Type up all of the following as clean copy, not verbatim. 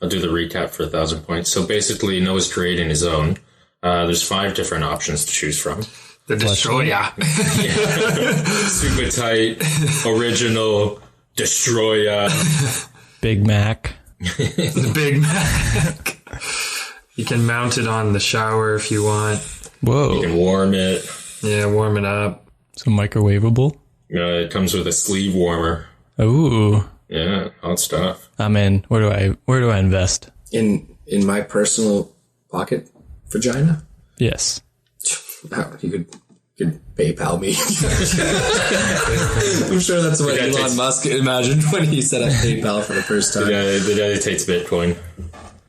I'll do the recap for 1,000 points. So basically, Noah's creating his own. There's 5 different options to choose from. The Destroyer. Super tight, original, Destroyer. Big Mac. The Big Mac. You can mount it on the shower if you want. Whoa. You can warm it. Yeah, warm it up. So microwavable? It comes with a sleeve warmer. Ooh. Yeah, hot stuff. I'm in. Where do I invest? In my personal pocket vagina? Yes. You could PayPal me. I'm sure that's what Elon Musk imagined when he set up PayPal for the first time. The guy takes Bitcoin.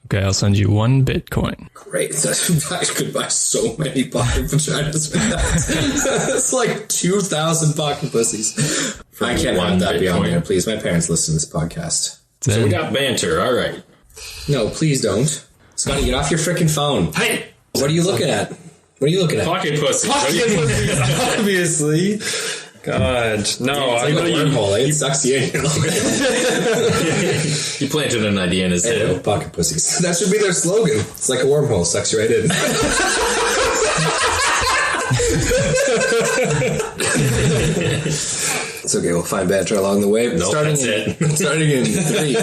Okay, I'll send you 1 Bitcoin. Great. I could buy so many pocket vaginas with that. It's like 2,000 pocket pussies. I can't have that be on there, please. My parents listen to this podcast. So we got banter. All right. No, please don't. Scotty, get off your freaking phone. Hey! What are you looking at? What are you looking at? Pocket pussy. Obviously. God. No, I know you. It sucks you in. You planted an idea in his head. Pocket pussies. That should be their slogan. It's like a wormhole. Sucks you right in. It's okay. We'll find banter along the way. Nope, that's it. Starting in 3.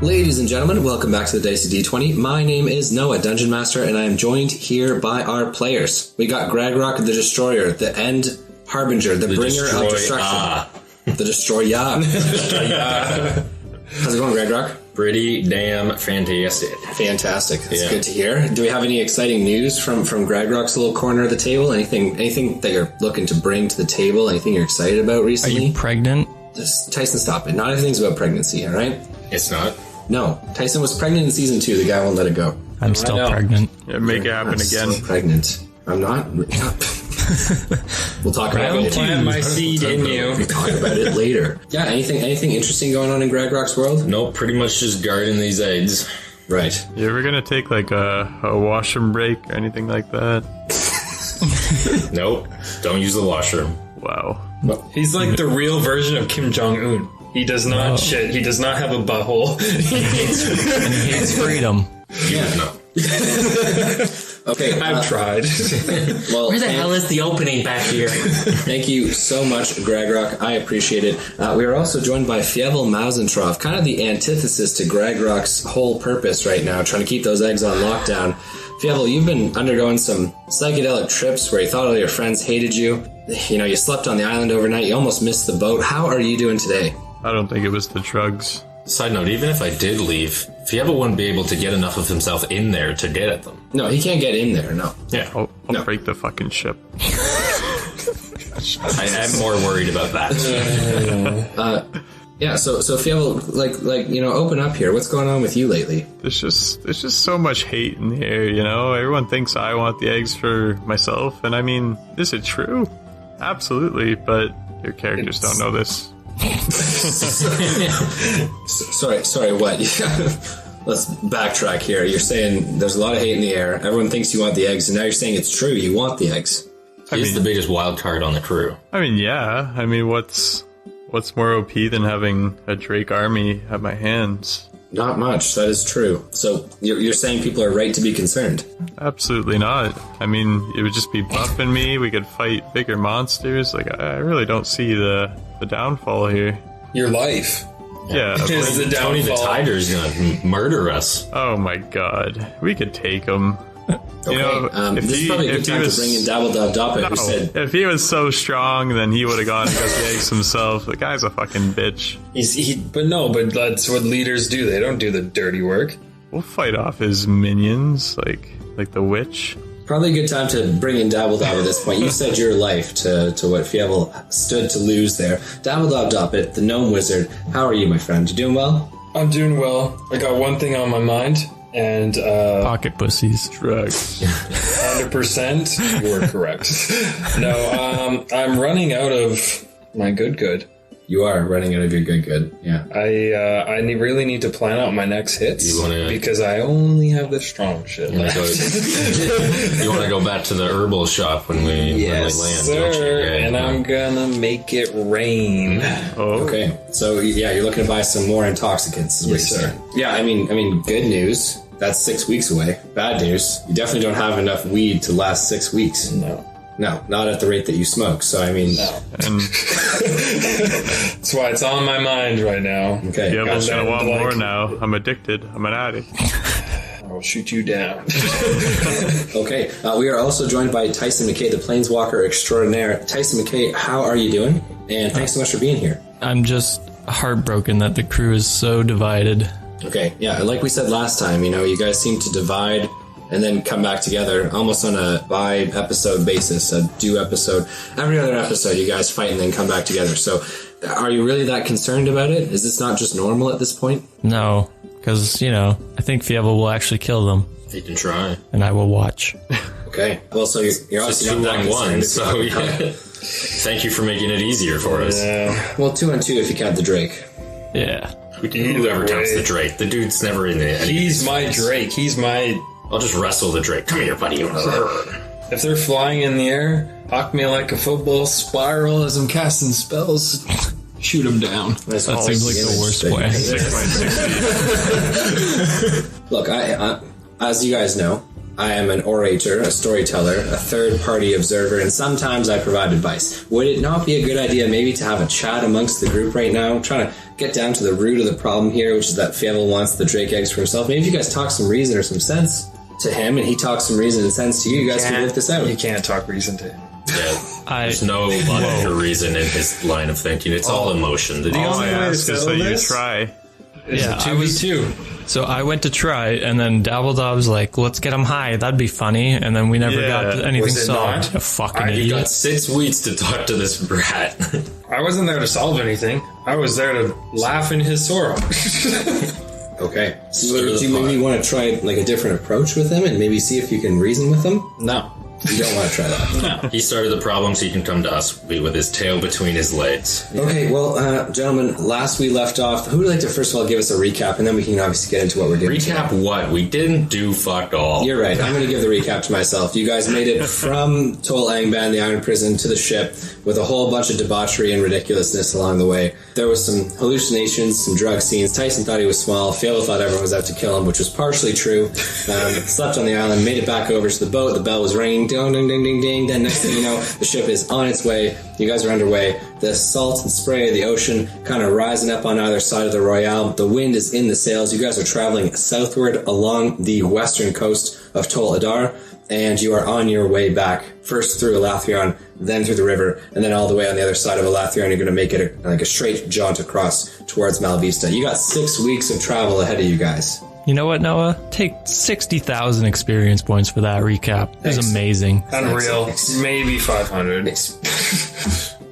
Ladies and gentlemen, welcome back to the Dicey D20. My name is Noah, Dungeon Master, and I am joined here by our players. We got Gregrock the Destroyer, the End Harbinger, the Bringer of Destruction. The Destroyer. How's it going, Gregrock? Pretty damn fantastic. Fantastic. That's good to hear. Do we have any exciting news from Gregrock's little corner of the table? Anything that you're looking to bring to the table? Anything you're excited about Are recently? you pregnant? Just, Tyson, stop it. Not everything's about pregnancy, all right? It's not. No. Tyson was pregnant in season 2. The guy won't let it go. I'm still pregnant. Yeah, make it happen again. So pregnant. I'm not. We'll talk about it. Plant my seed in you. We'll talk about it later. Yeah, anything interesting going on in Gregrock's world? Nope, pretty much just guarding these eggs. Right. You ever gonna take like a washroom break or anything like that? Nope, don't use the washroom. Wow. He's like the real version of Kim Jong-un. He does not shit. He does not have a butthole. And he hates freedom. Yeah, no. Okay. I've tried. Well, Where the hell is the opening back here? Thank you so much, Gregrock. I appreciate it. We are also joined by Fievel Mausentroff, kind of the antithesis to Gregrock's whole purpose right now, trying to keep those eggs on lockdown. Fievel, you've been undergoing some psychedelic trips where you thought all your friends hated you. You know, you slept on the island overnight. You almost missed the boat. How are you doing today? I don't think it was the drugs. Side note, even if I did leave, Fievel wouldn't be able to get enough of himself in there to get at them. No, he can't get in there, no. Yeah. I'll break the fucking ship. I am more worried about that. Yeah, so Fievel, like open up here. What's going on with you lately? There's just so much hate in the air, you know? Everyone thinks I want the eggs for myself, and I mean, is it true? Absolutely, but your characters don't know this. Sorry, what? Let's backtrack here. You're saying there's a lot of hate in the air. Everyone thinks you want the eggs, and now you're saying it's true. You want the eggs. He's the biggest wild card on the crew. I mean, yeah. I mean, what's more OP than having a Drake army at my hands? Not much. That is true. So you're saying people are right to be concerned? Absolutely not. I mean, it would just be buffing me. We could fight bigger monsters. Like, I really don't see the downfall here. Your life. Yeah. Is the Tony the downfall. Tiger's gonna murder us. Oh my god. We could take him. Okay, You know, this is probably a good time to bring in Dabbledoppet, who said... If he was so strong, then he would have gone and got the eggs himself. The guy's a fucking bitch. But that's what leaders do. They don't do the dirty work. We'll fight off his minions, like the witch. Probably a good time to bring in Dabbledob at this point. You said your life to what Fievel stood to lose there. Dabbledoppet, the gnome wizard, how are you, my friend? You doing well? I'm doing well. I got one thing on my mind, and Pocket pussies. Drugs. 100% you were correct. No, I'm running out of my good. You are running out of your good. Yeah. I really need to plan out my next hits because I only have the strong shit left. You want to go back to the herbal shop when we land, sir, don't you? Yeah, and I'm gonna make it rain. Oh. Okay. So you're looking to buy some more intoxicants. Is what Yes, you're sir. saying. Yeah. I mean, good news. That's 6 weeks away. Bad news. You definitely don't have enough weed to last 6 weeks. No, not at the rate that you smoke. So I mean, And That's why it's on my mind right now. okay. yeah, but I want like- more now. I'm addicted. I'm an addict. I'll shoot you down. Okay, we are also joined by Tyson McKay, the Planeswalker extraordinaire. Tyson McKay, how are you doing? And thanks so much for being here. I'm just heartbroken that the crew is so divided. Okay, yeah, like we said last time, you guys seem to divide and then come back together almost on a by-episode basis, a due episode. Every other episode, you guys fight and then come back together. So are you really that concerned about it? Is this not just normal at this point? No, because, I think Fievel will actually kill them, You can try. and I will watch. Okay, well, so you're It's obviously not that 2-on-1, concerned. so yeah. Thank you for making it easier for us. Well, 2-on-2 if you count the Drake. Yeah. Whoever counts the Drake. The dude's never in the... He's my Drake. He's my... I'll just wrestle the Drake. Come here, buddy. If they're flying in the air, hawk me like a football spiral as I'm casting spells. Shoot him down. That seems like the worst way. 6.60. Look, I, as you guys know, I am an orator, a storyteller, a third-party observer, and sometimes I provide advice. Would it not be a good idea maybe to have a chat amongst the group right now, trying to get down to the root of the problem here, which is that Fievel wants the Drake eggs for himself? Maybe if you guys talk some reason or some sense to him, and he talks some reason and sense to you, you guys can work this out. You can't talk reason to him. Yeah, there's no logic or reason in his line of thinking. It's all emotion. All I way to ask is settle that you this? try. It's Yeah, a 2v2. So I went to try, and then Dabbledob's like, let's get him high. That'd be funny. And then we never got anything Was it solved. not? A fucking You got idiot. 6 weeks to talk to this brat. I wasn't there to solve anything. I was there to laugh in his sorrow. Okay. So do you maybe want to try like a different approach with him and maybe see if you can reason with him? No. You don't want to try that. He started the problem, so he can come to us with his tail between his legs. Okay, well, gentlemen, last we left off, who would like to first of all give us a recap, and then we can obviously get into what we're doing. Recap what? We didn't do fuck all. You're right. I'm going to give the recap to myself. You guys made it from Tol Angband, the Iron Prison, to the ship with a whole bunch of debauchery and ridiculousness along the way. There was some hallucinations, some drug scenes. Tyson thought he was small. Fievel thought everyone was out to kill him, which was partially true. Slept on the island, made it back over to the boat. The bell was ringing. Ding, ding, ding, ding, ding. Then next thing you know, the ship is on its way. You guys are underway. The salt and spray of the ocean kind of rising up on either side of the Royale. The wind is in the sails. You guys are traveling southward along the western coast of Tol Adar, and you are on your way back. First through Elathrion, then through the river, and then all the way on the other side of Elathrion. You're going to make it like a straight jaunt across towards Malvesta. You got 6 weeks of travel ahead of you guys. You know what, Noah? Take 60,000 experience points for that recap. It was Thanks. amazing. Unreal. Maybe 500.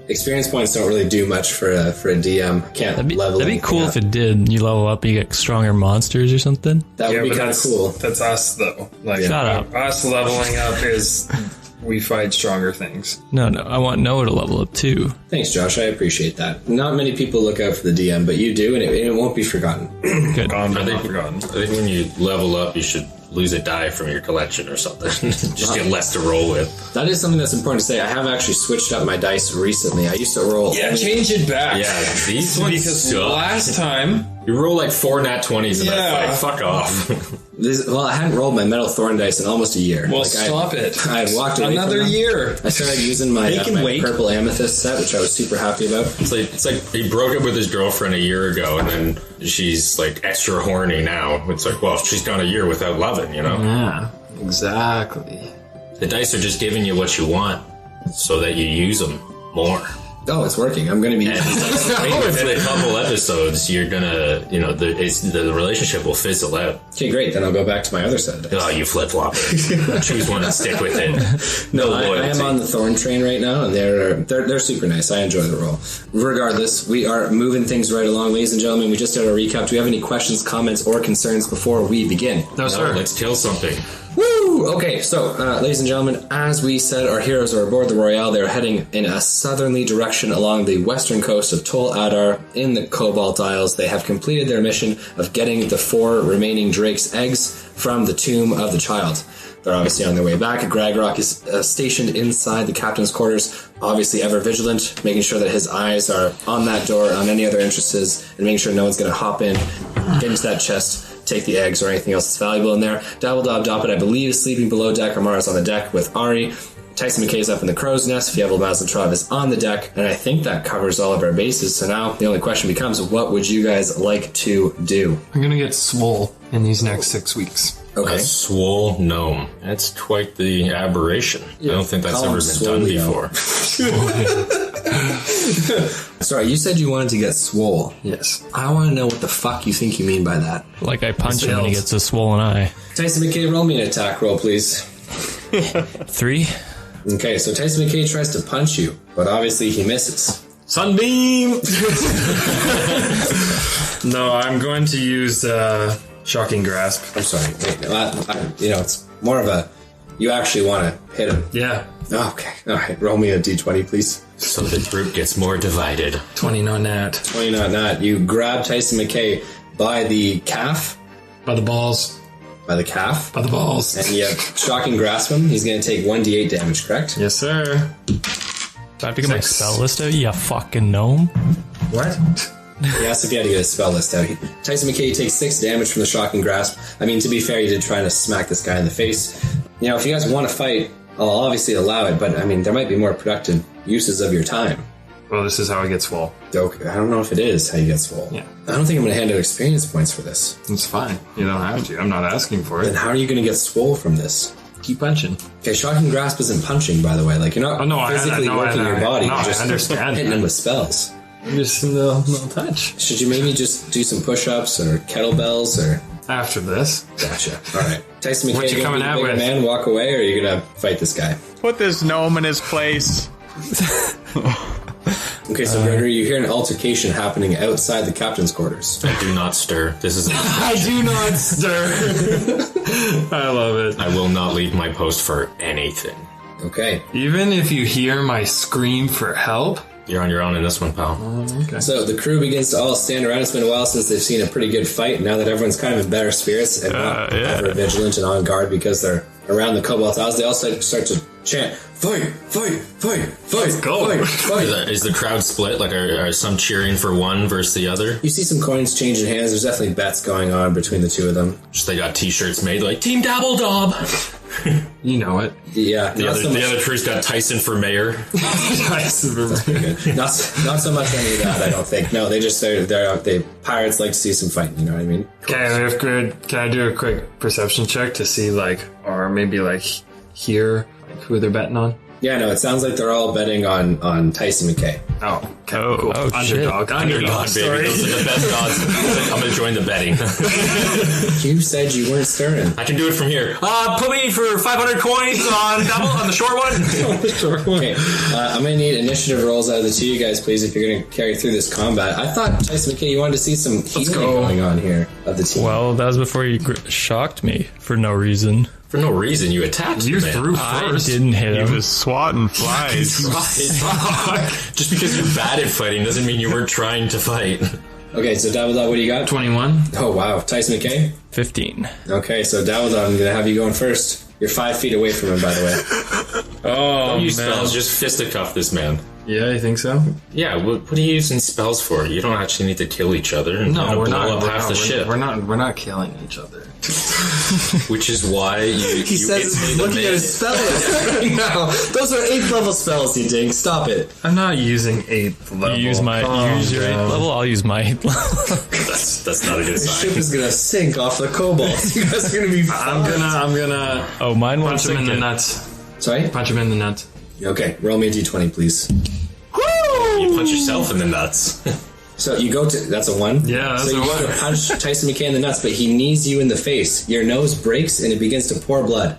Experience points don't really do much for a DM. Can't level. That'd be anything cool up. if it did. You level up, you get stronger monsters or something. That would be but kind of cool. That's us, though. Like, Shut up. Us leveling up is we fight stronger things. No, I want Noah to level up too. Thanks, Josh. I appreciate that. Not many people look out for the DM, but you do, and it won't be forgotten. Good. Gone, but I not think, forgotten. I think when you level up, you should lose a die from your collection or something. Just get less to roll with. That is something that's important to say. I have actually switched up my dice recently. I used to roll. Yeah, change it back. Yeah, these ones Because suck. last time, You roll like 4 nat 20s in Yeah. that fight. Fuck off. Well, I hadn't rolled my metal thorn dice in almost a year. well, Like, stop it. I had walked away Another from them. year. I started using my, They can my wait. purple amethyst set, which I was super happy about. It's like he broke up with his girlfriend a year ago, and then she's like extra horny now. It's like, well, she's gone a year without loving, you know? Yeah, exactly. The dice are just giving you what you want so that you use them more. Oh, it's working. I'm going to be... Within a couple episodes, you're gonna, the relationship will fizzle out. Okay, great. Then I'll go back to my other set of dice. Oh, you flip-flopper. Choose one and stick with it. No, I loyalty. am on the Thorn train right now, and they're super nice. I enjoy the role. Regardless, we are moving things right along, ladies and gentlemen. We just did our recap. Do we have any questions, comments, or concerns before we begin? No, No, sir. let's kill something. Woo! Woo! Okay, so, ladies and gentlemen, as we said, our heroes are aboard the Royale. They're heading in a southerly direction along the western coast of Tol Adar in the Cobalt Isles. They have completed their mission of getting the 4 remaining Drake's eggs from the tomb of the child. They're obviously on their way back. Gragrok is stationed inside the captain's quarters, obviously ever vigilant, making sure that his eyes are on that door, on any other entrances, and making sure no one's going to hop in, get into that chest, take the eggs or anything else that's valuable in there. Dabbledob Doppet, I believe, is sleeping below deck. Amara's on the deck with Ari. Tyson McKay's up in the crow's nest. Fievel Mazentrov is on the deck. And I think that covers all of our bases. So now the only question becomes, what would you guys like to do? I'm gonna get swole in these next 6 weeks. Okay. A swole gnome. That's quite the aberration. I don't think that's Call ever him been done Swolio. before. Sorry, you said you wanted to get swole. Yes. I want to know what the fuck you think you mean by that. Like I punch him and he gets a swollen eye. Tyson McKay, roll me an attack roll, please. 3. Okay, so Tyson McKay tries to punch you, but obviously he misses. Sunbeam! No, I'm going to use Shocking Grasp. I'm sorry. It's more of a... You actually want to hit him. Yeah. Okay. All right. Roll me a d20, please. So the group gets more divided. 20 not nat. 20 not. You grab Tyson McKay by the calf. By the balls. By the calf. By the balls. And you shocking grasp him. He's going to take 1d8 damage, correct? Yes, sir. Do I have to get my spell list out, you fucking gnome? What? He asked if you had to get a spell list out. Tyson McKay takes 6 damage from the shocking grasp. I mean, to be fair, you did try to smack this guy in the face. You know, if you guys want to fight, I'll obviously allow it, but I mean, there might be more productive uses of your time. Well, this is how I get swole. Okay, I don't know if it is how you get swole. Yeah. I don't think I'm going to hand out experience points for this. It's fine. You don't have to. I'm not asking for Then it. how are you going to get swole from this? Keep punching. Okay, shocking grasp isn't punching, by the way. Like, you're not physically working your body. No, You're just I understand. hitting them with spells. Just a little touch. Should you maybe just do some push-ups or kettlebells or... After this. Gotcha. All right. Tyson McKay, What you coming gonna out be the bigger with? man, walk away, or are you going to fight this guy? Put this gnome in his place. Okay, so Gregory, you hear an altercation happening outside the captain's quarters. Do not stir. This is. I do not stir. I love it. I will not leave my post for anything. Okay. Even if you hear my scream for help. You're on your own in this one, pal. Okay. So the crew begins to all stand around. It's been a while since they've seen a pretty good fight. Now that everyone's kind of in better spirits and not ever vigilant and on guard because they're around the Cobalt Isles, they all start to chant, "Fight! Fight! Fight! Fight! Let's go." Fight! Fight!" Is the crowd split? Like, are some cheering for one versus the other? You see some coins changing hands. There's definitely bets going on between the two of them. Just they got T-shirts made like Team Dabbledob. You know it. Yeah, The other crew's got Tyson for mayor. not so much any of that. I don't think. No, they pirates like to see some fighting. You know what I mean? Can I do a quick perception check to see, like, or maybe, like, hear who they're betting on? Yeah, no. It sounds like they're all betting on Tyson McKay. Oh, okay, cool. oh, Underdog. Underdog, baby. Those are the best odds to come and join the betting. You said you weren't stirring. I can do it from here. Put me for 500 coins on the short one. Okay, I'm going to need initiative rolls out of the two of you guys, please, if you're going to carry through this combat. I thought, Tyson McKay, you wanted to see some healing going on here of the team. Well, that was before you shocked me for no reason. For no reason, you attacked You me. threw I first. didn't hit He him. was swatting flies. Just because you're bad at fighting doesn't mean you weren't trying to fight. Okay, so Dabbledob, what do you got? 21. Oh, wow. Tyson McKay? 15. Okay, so Dabbledob, I'm going to have you going first. You're 5 feet away from him, by the way. Oh, Don't use spells, just fisticuff this man. Yeah, you think so? Yeah, what are you using spells for? You don't actually need to kill each other. And No, we're blow not. up half the ship. We're not killing each other. Which is why you looking at his spell list right now. Those are 8th level spells, you dink. Stop it. I'm not using 8th level. You use your 8th level, I'll use my 8th level. That's not a good The ship sign. is going to sink off the cobalt. You guys are going to be I'm gonna Oh, mine won't punch him in sink the it. nuts. Sorry? Punch him in the nuts. Okay, roll me a d20, please. You punch yourself in the nuts. So you go to... That's a 1? Yeah, that's so you a go to 1. punch Tyson McKay in the nuts, but he knees you in the face. Your nose breaks and it begins to pour blood.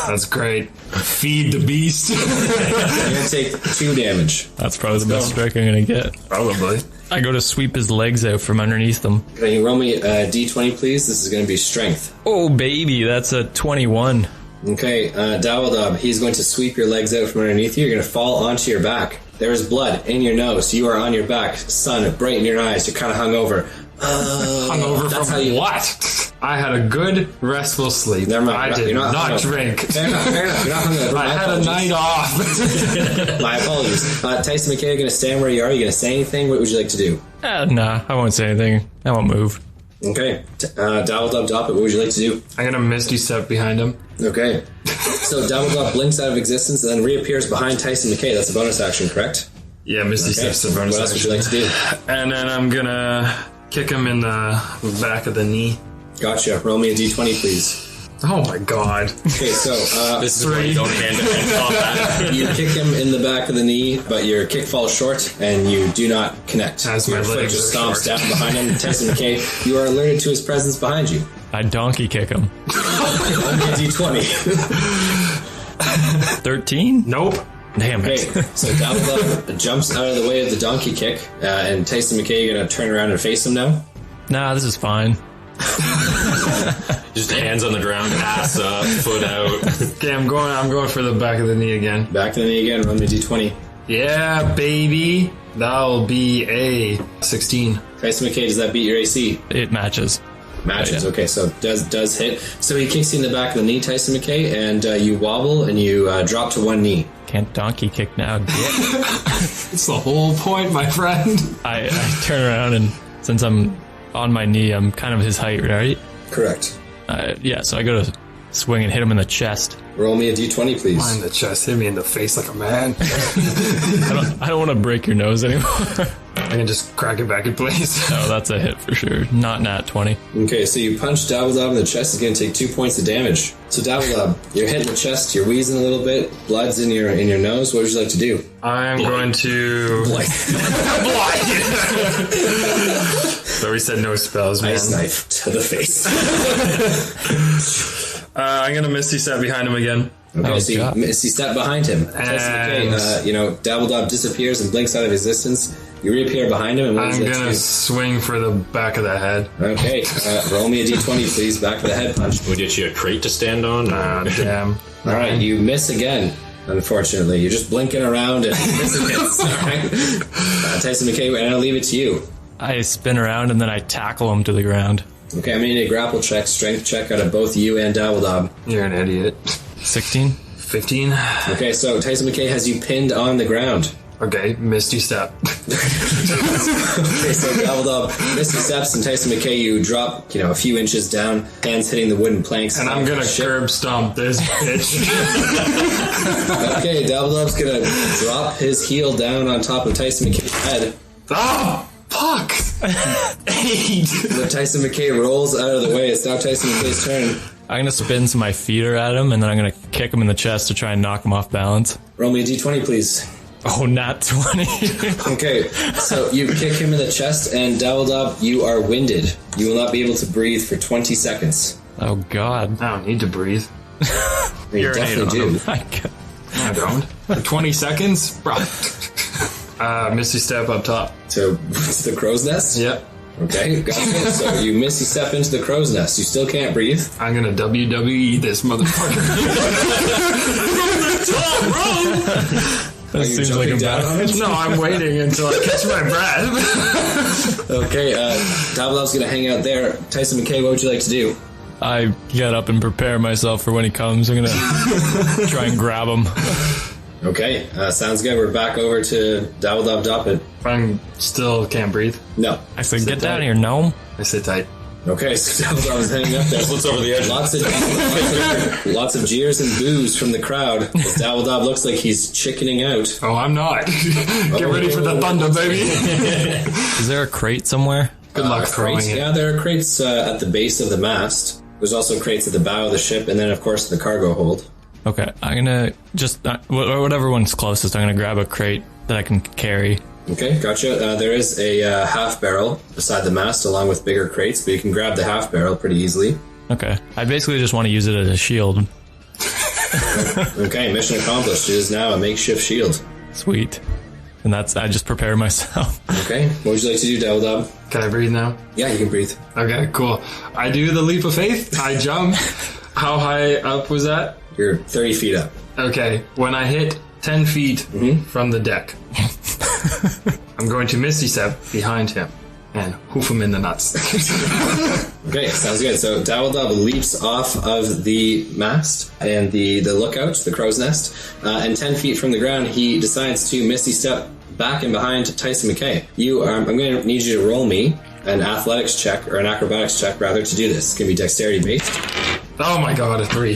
That's great. Feed the beast. You're going to take 2 damage. That's probably the best strike I'm gonna get. Probably. I go to sweep his legs out from underneath them. Can you roll me a d20, please? This is going to be strength. Oh, baby, that's a 21. Okay, Dabbledob, he's going to sweep your legs out from underneath you. You're going to fall onto your back. There is blood in your nose. You are on your back. Sun bright in your eyes. You're kind of hungover. Hungover from what? I had a good, restful sleep. Never mind. I did not drink. Fair enough. You're not hungover. I had a night off. My apologies. Tyson McKay, you're going to stand where you are. You're going to say anything? What would you like to do? Nah, I won't say anything. I won't move. Okay. Dabbledob Doppet, what would you like to do? I'm going to Misty Step behind him. Okay. So Dabbledob blinks out of existence and then reappears behind Tyson McKay. That's a bonus action, correct? Yeah, Misty Step's a bonus What else would you action. like to do? And then I'm going to kick him in the back of the knee. Gotcha. Roll me a d20, please. Oh my god. Okay, so This is why you don't hand-to-hand combat. you kick him in the back of the knee, but your kick falls short and you do not connect. As my Your foot legs just are stomps short. down behind him. Tyson McKay, you are alerted to his presence behind you. I donkey kick him. Roll me a d20. 13? Nope. Damn Okay, it. so Dabbledob jumps out of the way of the donkey kick, and Tyson McKay, you're going to turn around and face him now. Nah, this is fine. Just hands on the ground, ass up, foot out. Okay, I'm going for the back of the knee again. Back to the knee again, roll me a d20. Yeah, baby. That'll be a 16. Tyson McKay, does that beat your AC? It matches. Matches. Yeah. Okay, so does hit. So he kicks you in the back of the knee, Tyson McKay, and you wobble and you drop to one knee. Can't donkey kick now. It's the whole point, my friend. I turn around and since I'm on my knee, I'm kind of his height, right? Correct. Yeah, so I go to swing and hit him in the chest. Roll me a d20, please. Mine in the chest, hit me in the face like a man. I don't want to break your nose anymore. I can just crack it back in place. No, that's a hit for sure. Not nat 20. Okay, so you punch Dabbledob in the chest. It's going to take 2 points of damage. So Dabbledob, you're hit in the chest. You're wheezing a little bit. Blood's in your nose. What would you like to do? I'm going to... So we said no spells, man. Ice knife to the face. I'm going to Misty Step behind him again. Okay, Oh, so you God. step behind him. Tyson McKay, Dabbledob disappears and blinks out of existence. You reappear behind him, and what would I'm you like going to to do? swing for the back of the head. Okay, roll me a d20, please. Back of the head punch. We get you a crate to stand on? Ah, damn. All right, you miss again. Unfortunately, you're just blinking around and missing it. All right, Tyson McKay, and I'll leave it to you. I spin around and then I tackle him to the ground. Okay, I'm gonna need a grapple check, strength check out of both you and Dabbledob. You're an idiot. 16? 15. Okay, so Tyson McKay has you pinned on the ground. Okay, Misty Step. Okay, so Dabbledob, Misty steps, and Tyson McKay, you drop, a few inches down, hands hitting the wooden planks. And I'm going to curb stomp this bitch. Okay, Dabbledob's gonna drop his heel down on top of Tyson McKay's head. Oh, fuck. 8. But Tyson McKay rolls out of the way. It's now Tyson McKay's turn. I'm going to spin so my feet are at him and then I'm going to kick him in the chest to try and knock him off balance. Roll me a d20, please. Oh, nat 20. Okay, so you kick him in the chest, and Dabbledob, you are winded. You will not be able to breathe for 20 seconds. Oh, God. I don't need to breathe. You definitely do. My God. I don't. For 20 seconds? Bro. Misty Step up top. So, it's the crow's nest? Yep. Okay, gotcha. So you misty step into the crow's nest. You still can't breathe. I'm going to WWE this motherfucker. That you seems like a jumping down bad. on it? No, I'm waiting until I catch my breath. Okay, Dabbledob's gonna hang out there. Tyson McKay, what would you like to do? I get up and prepare myself for when he comes. I'm going to try and grab him. Okay, sounds good. We're back over to Dabbledob Doppet. I'm still can't breathe. No. I said, Sit get down tight. here, gnome. I sit tight. Okay, so Dabbledob's hanging up there. What's over the edge? Lots of jeers and boos from the crowd. As Dabbledob looks like he's chickening out. Oh, I'm not. Get ready for the thunder, baby. Is there a crate somewhere? Good luck throwing Crates? it. Yeah, there are crates at the base of the mast. There's also crates at the bow of the ship, and then, of course, the cargo hold. Okay, I'm going to just, whatever one's closest, I'm going to grab a crate that I can carry. Okay, gotcha. There is a half barrel beside the mast along with bigger crates, but you can grab the half barrel pretty easily. Okay, I basically just want to use it as a shield. Okay, mission accomplished. It is now a makeshift shield. Sweet. And I just prepare myself. Okay, what would you like to do, Dabbledob? Can I breathe now? Yeah, you can breathe. Okay, cool. I do the leap of faith. I jump. How high up was that? You're 30 feet up. Okay, when I hit 10 feet from the deck, I'm going to Misty Step behind him and hoof him in the nuts. Okay, sounds good. So Dabbledob leaps off of the mast and the lookout, the crow's nest, and 10 feet from the ground, he decides to Misty Step back and behind Tyson McKay. I'm going to need you to roll me an athletics check, or an acrobatics check, rather, to do this. It's going to be dexterity based. Oh my god, a 3.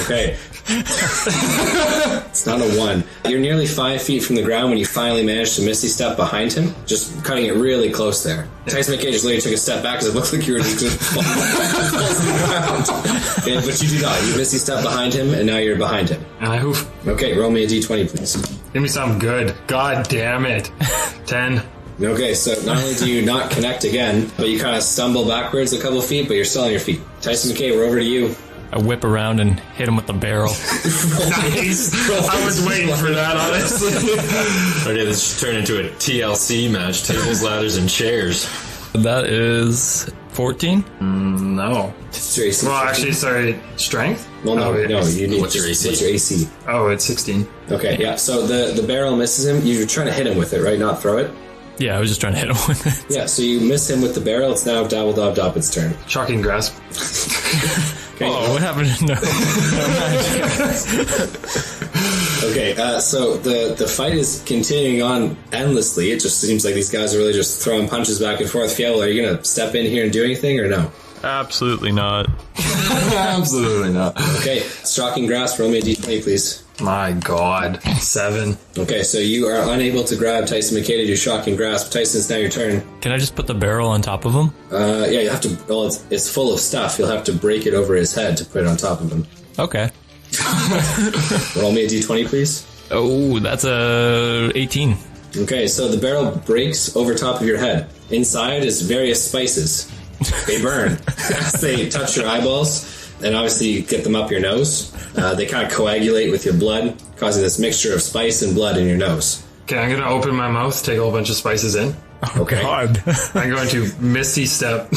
Okay. It's not a 1. You're nearly 5 feet from the ground when you finally manage to Misty Step behind him, just cutting it really close there. Tyson McKay just literally took a step back because it looked like you were just going to fall to the ground. Okay, but you do not. You Misty Step behind him, and now you're behind him. And I hoof. Okay, roll me a d20, please. Give me something good. God damn it. 10. Okay, so not only do you not connect again, but you kind of stumble backwards a couple feet, but you're still on your feet. Tyson McKay, we're over to you. I whip around and hit him with the barrel. Nice. I was waiting for that, honestly. Okay, this should turn into a TLC match. Tables, ladders, and chairs. That is 14? No. What's your AC? Well, actually, sorry, strength? Well, no, you need... What's your AC? What's your AC? Oh, it's 16. Okay, yeah, so the barrel misses him. You're trying to hit him with it, right? Not throw it? Yeah, I was just trying to hit him with it. Yeah, so you miss him with the barrel. It's now Dabbledob Doppet's turn. Shocking grasp. Okay. Oh, what happened? No. Okay, so the fight is continuing on endlessly. It just seems like these guys are really just throwing punches back and forth. Fievel, are you going to step in here and do anything, or no? Absolutely not. Absolutely not. Okay, Shocking Grasp, roll me a d20, please. My god. 7. Okay, so you are unable to grab Tyson McKay to do Shocking Grasp. Tyson, it's now your turn. Can I just put the barrel on top of him? Yeah, you have to... Well, it's full of stuff. You'll have to break it over his head to put it on top of him. Okay. Roll me a d20, please. Oh, that's a 18. Okay, so the barrel breaks over top of your head. Inside is various spices. They burn as they touch your eyeballs, and obviously you get them up your nose. They kind of coagulate with your blood, causing this mixture of spice and blood in your nose. Okay, I'm going to open my mouth, take a whole bunch of spices in. Okay. God. I'm going to Misty Step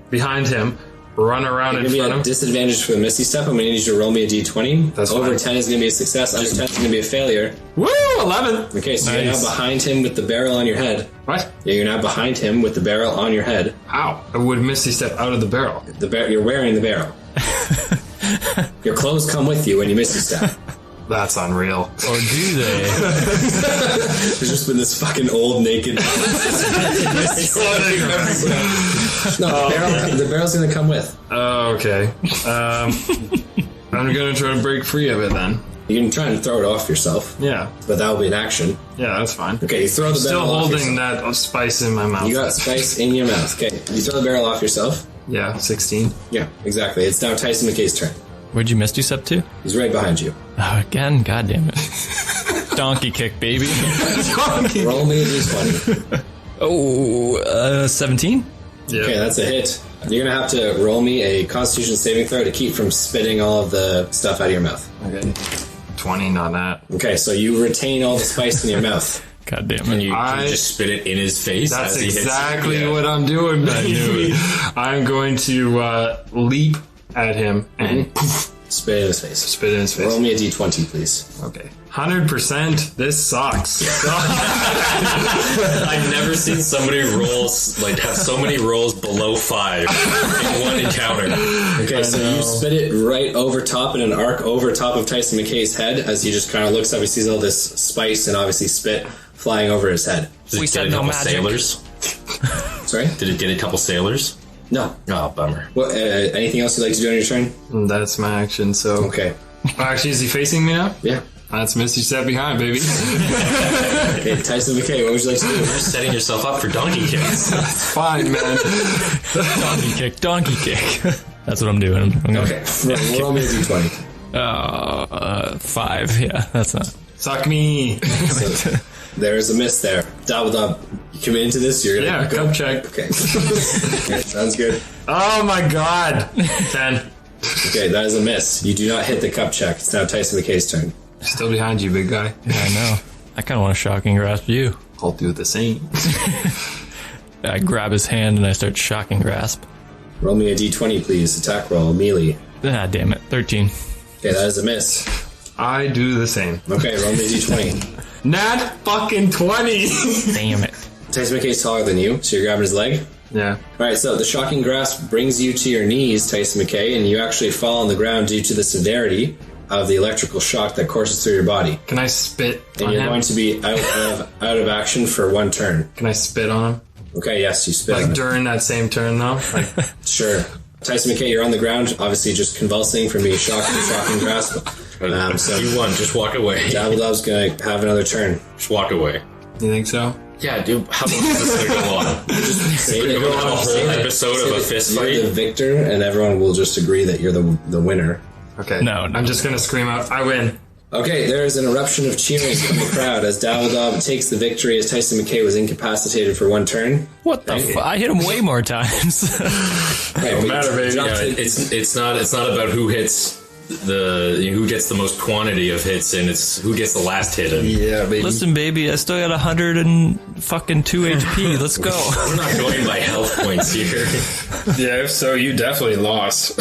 behind him, run around in It's going front to be of a him. disadvantage for the Misty Step. I'm going to need you to roll me a d20. That's Over fine. 10 is going to be a success. Under 10 is going to be a failure. Woo! 11! Okay, so you're now Nice. behind him with the barrel on your head. What? Yeah, you're now behind him with the barrel on your head. How? I would Misty Step out of the barrel. You're wearing the barrel. Your clothes come with you when you Misty Step. That's unreal. Or do they? There's just been this fucking old naked. The barrel's gonna come with. Oh, okay. I'm going to try to break free of it then. You can try and throw it off yourself, Yeah. but that'll be an action. Yeah, that's fine. Okay, you throw the Still barrel off holding yourself. that spice in my mouth. You got spice in your mouth. Okay, you throw the barrel off yourself. Yeah, 16. Yeah, exactly. It's now Tyson McKay's turn. Where'd you Misty Step to? He's right behind you. Oh, again? God damn it. Donkey kick, baby. Roll me a d20. Oh, 17? Yeah. Okay, that's a hit. You're gonna have to roll me a Constitution saving throw to keep from spitting all of the stuff out of your mouth. Okay. 20, not that. Okay, so you retain all the spice in your mouth. God damn And it. you just spit it in his face. That's as he hits you. exactly Yeah. what I'm doing, baby. I'm going to leap at him and Spit in his face. spit in his face. Roll me a d20, please. Okay. 100%. This sucks. I've never seen somebody have so many rolls below 5 in one encounter. Okay, so you spit it right over top in an arc over top of Tyson McKay's head as he just kind of looks up. He sees all this spice and obviously spit flying over his head. Did We it said get a no couple magic. sailors? Sorry? Did it get a couple sailors? No. Oh, bummer. What, anything else you'd like to do on your turn? That's my action, so... Okay. Actually, is he facing me now? Yeah. That's Misty Step behind, baby. Okay, Tyson McKay, what would you like to do? You're setting yourself up for donkey kicks. Fine, man. Donkey kick. That's what I'm doing. I'm gonna, Okay, roll me a d20. 5. Yeah, that's not. Suck me. So, there's a miss there. Dabbledob, you commit into this? You're gonna Yeah, go. cup check. Okay. Okay, sounds good. Oh my god. 10. Okay, that is a miss. You do not hit the cup check. It's now Tyson McKay's turn. Still behind you, big guy. Yeah, I know. I kind of want to shocking grasp you. I'll do the same. I grab his hand and I start shocking grasp. Roll me a d20, please. Attack roll, melee. Ah, damn it. 13. Okay, that is a miss. I do the same. Okay, roll me a d20. Nat fucking 20! Damn it. Tyson McKay's taller than you, so you're grabbing his leg. Yeah. Alright, so the shocking grasp brings you to your knees, Tyson McKay, and you actually fall on the ground due to the severity of the electrical shock that courses through your body. Can I spit And on you're him? going to be out of action for 1 turn. Can I spit on him? Okay, yes, you spit on Like it. during that same turn, though? Like, Sure. Tyson McKay, you're on the ground, obviously just convulsing from being shocked with the shocking grasp. So You won. Just walk away. Dabbledob's gonna have another turn. Just walk away. you think so? Yeah, dude. How long is this gonna go on? Say We're that gonna have a whole say that- episode say of a that fist you're the fight. victor, and everyone will just agree that you're the winner. Okay. No. I'm just gonna scream out, I win. Okay, there is an eruption of cheering from the crowd as Dabbledob takes the victory as Tyson McKay was incapacitated for 1 turn. What the I hit him way more times. Right, but matter, you baby. dropped Yeah, it- it's not about who hits who gets the most quantity of hits in. It's who gets the last hit in. Yeah, baby. Listen, baby, I still got 102 HP. Let's go. We're not going by health points here. Yeah, if so, you definitely lost.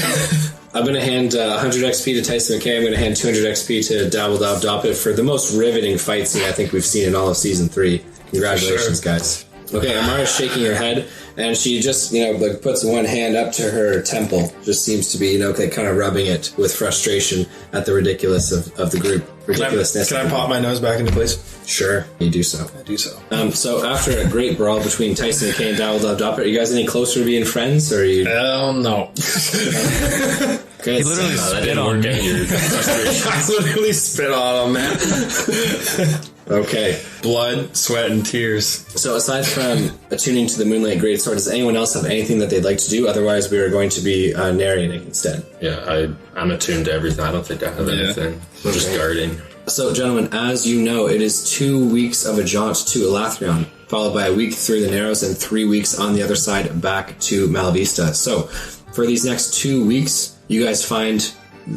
I'm going to hand 100 XP to Tyson McKay. I'm going to hand 200 XP to Dabbledob Doppet for the most riveting fight scene I think we've seen in all of Season 3. Congratulations, guys. Okay, Amara's shaking her head, and she just, like puts one hand up to her temple. Just seems to be, kind of rubbing it with frustration at the ridiculous of the group. Ridiculousness. Can I pop my nose back into place? Sure, you do so. I do so. So after a great brawl between Tyson McKay and Dabbledob Doppet, are you guys any closer to being friends, or are you... Hell no. Okay, He literally That spit didn't on work me. out. Your frustration. I literally spit on him, man. Okay. Blood, sweat, and tears. So aside from attuning to the Moonlight Greatsword, does anyone else have anything that they'd like to do? Otherwise, we are going to be narrating instead. Yeah, I'm attuned to everything. I don't think I have anything. I'm just guarding. So, gentlemen, as you know, it is 2 weeks of a jaunt to Elathrion, followed by a week through the Narrows and 3 weeks on the other side back to Malvesta. So, for these next 2 weeks, you guys find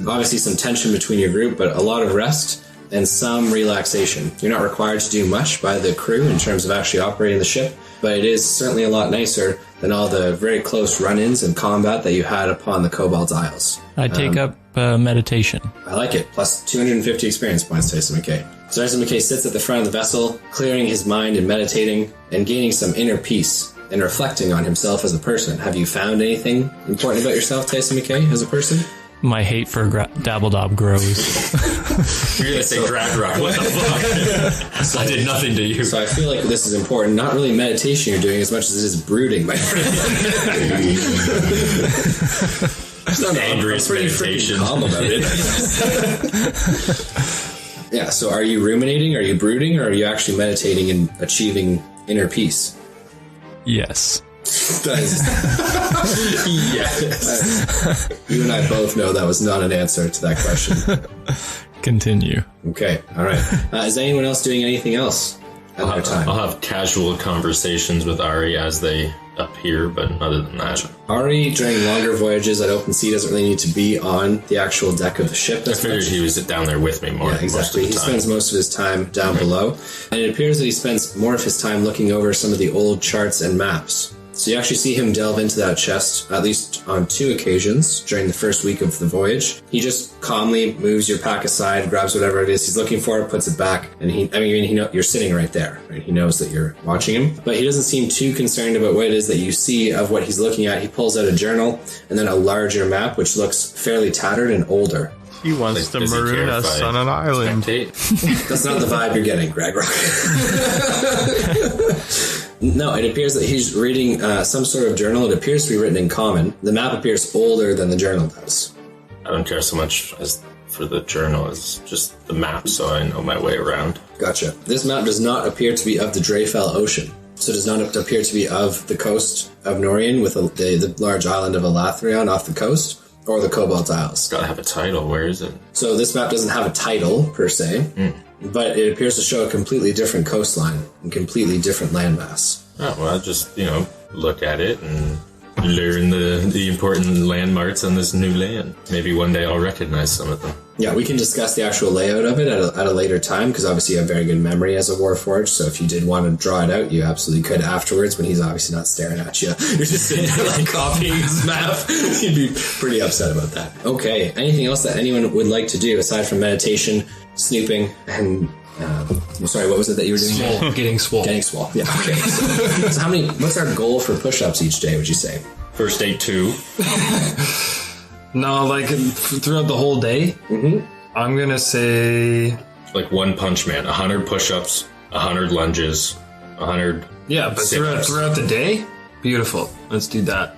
obviously some tension between your group, but a lot of rest and some relaxation. You're not required to do much by the crew in terms of actually operating the ship, but it is certainly a lot nicer than all the very close run-ins and combat that you had upon the Cobalt Isles. I take up meditation. I like it. Plus 250 experience points, Tyson McKay. So Tyson McKay sits at the front of the vessel, clearing his mind and meditating and gaining some inner peace and reflecting on himself as a person. Have you found anything important about yourself, Tyson McKay, as a person? My hate for Dabbledob grows. You're gonna say drag rock. What the fuck? I did nothing to you. So I feel like this is important. Not really meditation you're doing as much as it is brooding, my friend. It's not angriest pretty meditation. freaking calm about it. Yeah, so are you ruminating, are you brooding, or are you actually meditating and achieving inner peace? Yes. Yes. You and I both know that was not an answer to that question. Continue. Okay, alright. Is anyone else doing anything else at their time? I'll have casual conversations with Ari as they appear, but other than that, Ari, during longer voyages at open sea, doesn't really need to be on the actual deck of the ship. I That's figured he was down there with me more. Yeah, exactly. He Most of the spends time. most of his time down below, and it appears that he spends more of his time looking over some of the old charts and maps. So you actually see him delve into that chest, at least on 2 occasions during the first week of the voyage. He just calmly moves your pack aside, grabs whatever it is he's looking for, puts it back, and you're sitting right there. Right? He knows that you're watching him, but he doesn't seem too concerned about what it is that you see of what he's looking at. He pulls out a journal and then a larger map, which looks fairly tattered and older. He wants to Does he care maroon if us I on an island. spectate? That's not the vibe you're getting, Greg Rock. No, it appears that he's reading some sort of journal. It appears to be written in common. The map appears older than the journal does. I don't care so much as for the journal as just the map, so I know my way around. Gotcha. This map does not appear to be of the Dreyfell Ocean. So it does not appear to be of the coast of Norian with the large island of Elathrion off the coast, or the Cobalt Isles. It's gotta have a title. Where is it? So this map doesn't have a title, per se, but it appears to show a completely different coastline and completely different landmass. Oh, well, I just, look at it and learn the important landmarks on this new land. Maybe one day I'll recognize some of them. Yeah, we can discuss the actual layout of it at a later time, because obviously you have very good memory as a Warforged, so if you did want to draw it out, you absolutely could afterwards, when he's obviously not staring at you. You're just sitting there like copying his map. You'd be pretty upset about that. Okay, anything else that anyone would like to do aside from meditation, snooping, and... sorry, what was it that you were doing? Swole. Getting swole. Getting swole, yeah, okay. So what's our goal for push-ups each day, would you say? First day 2. No, like throughout the whole day, I'm going to say... Like One Punch Man, 100 push-ups, 100 lunges, 100... Yeah, but throughout the day? Beautiful. Let's do that.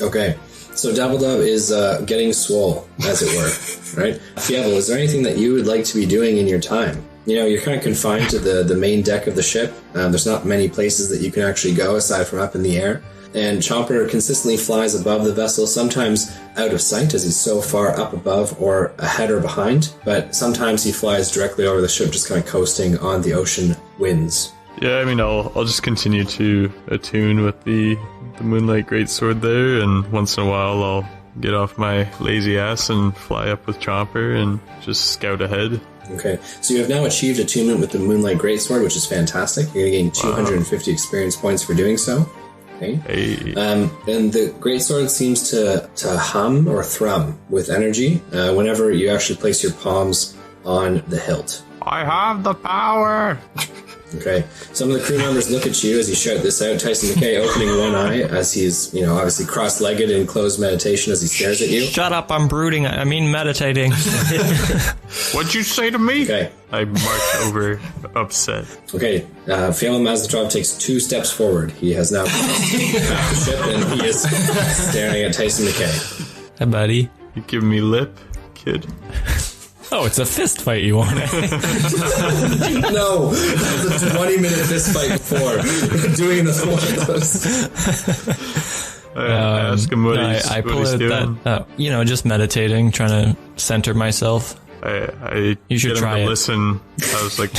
Okay. So Dabbledub is getting swole, as it were, right? Fievel, is there anything that you would like to be doing in your time? You know, you're kind of confined to the main deck of the ship. There's not many places that you can actually go aside from up in the air. And Chomper consistently flies above the vessel, sometimes out of sight as he's so far up above or ahead or behind. But sometimes he flies directly over the ship, just kind of coasting on the ocean winds. Yeah, I mean, I'll just continue to attune with the Moonlight Greatsword there, and once in a while I'll get off my lazy ass and fly up with Chomper and just scout ahead. Okay, so you have now achieved attunement with the Moonlight Greatsword, which is fantastic. You're going to gain 250 experience points for doing so. Okay. Hey. And the Greatsword seems to hum or thrum with energy whenever you actually place your palms on the hilt. I have the power! Okay. Some of the crew members look at you as you shout this out. Tyson McKay opening one eye as he's, obviously cross-legged in closed meditation as he stares at you. Shut up, I'm brooding. I mean meditating. What'd you say to me? Okay. I march over, upset. Okay. Fievel Mazatrov takes 2 steps forward. He has now crossed half the ship and he is staring at Tyson McKay. Hi, buddy. You giving me lip, kid? Oh, it's a fist fight you want. No, that was a 20-minute fist fight before. Doing another one of those. I ask him what he's doing. Just meditating, trying to center myself. You should try it. Listen. I was like,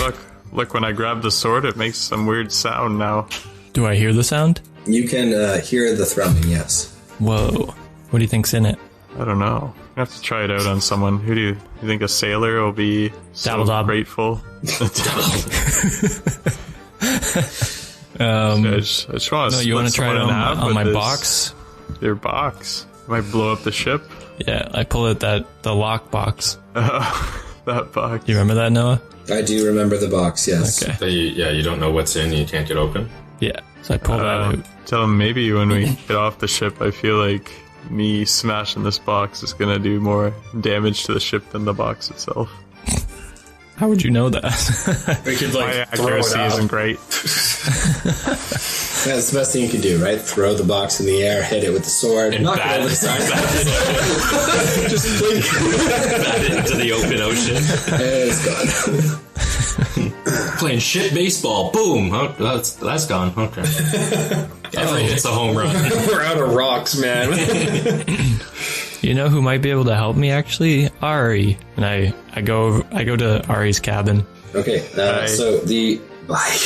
look, when I grab the sword, it makes some weird sound now. Do I hear the sound? You can hear the thrumming, yes. Whoa. What do you think's in it? I don't know. I have to try it out on someone. Who do you think a sailor will be so grateful? I just want to you want to try it on my box? Your box? Might blow up the ship? Yeah, I pull out the lock box. That box. You remember that, Noah? I do remember the box, yes. Okay. So you don't know what's in, you can't get open? Yeah, so I pull that out. Tell him maybe when we get off the ship, I feel like me smashing this box is going to do more damage to the ship than the box itself. How would you know that? We could My accuracy isn't great. That's the best thing you can do, right? Throw the box in the air, hit it with the sword, and knock it over the side. Just blink. Bat it into the open ocean. And it's gone. Playing shit baseball. Boom. Oh, that's gone. Okay. It's a home run. We're out of rocks, man. You know who might be able to help me, actually? Ari. And I go to Ari's cabin. Okay, so the... Bye.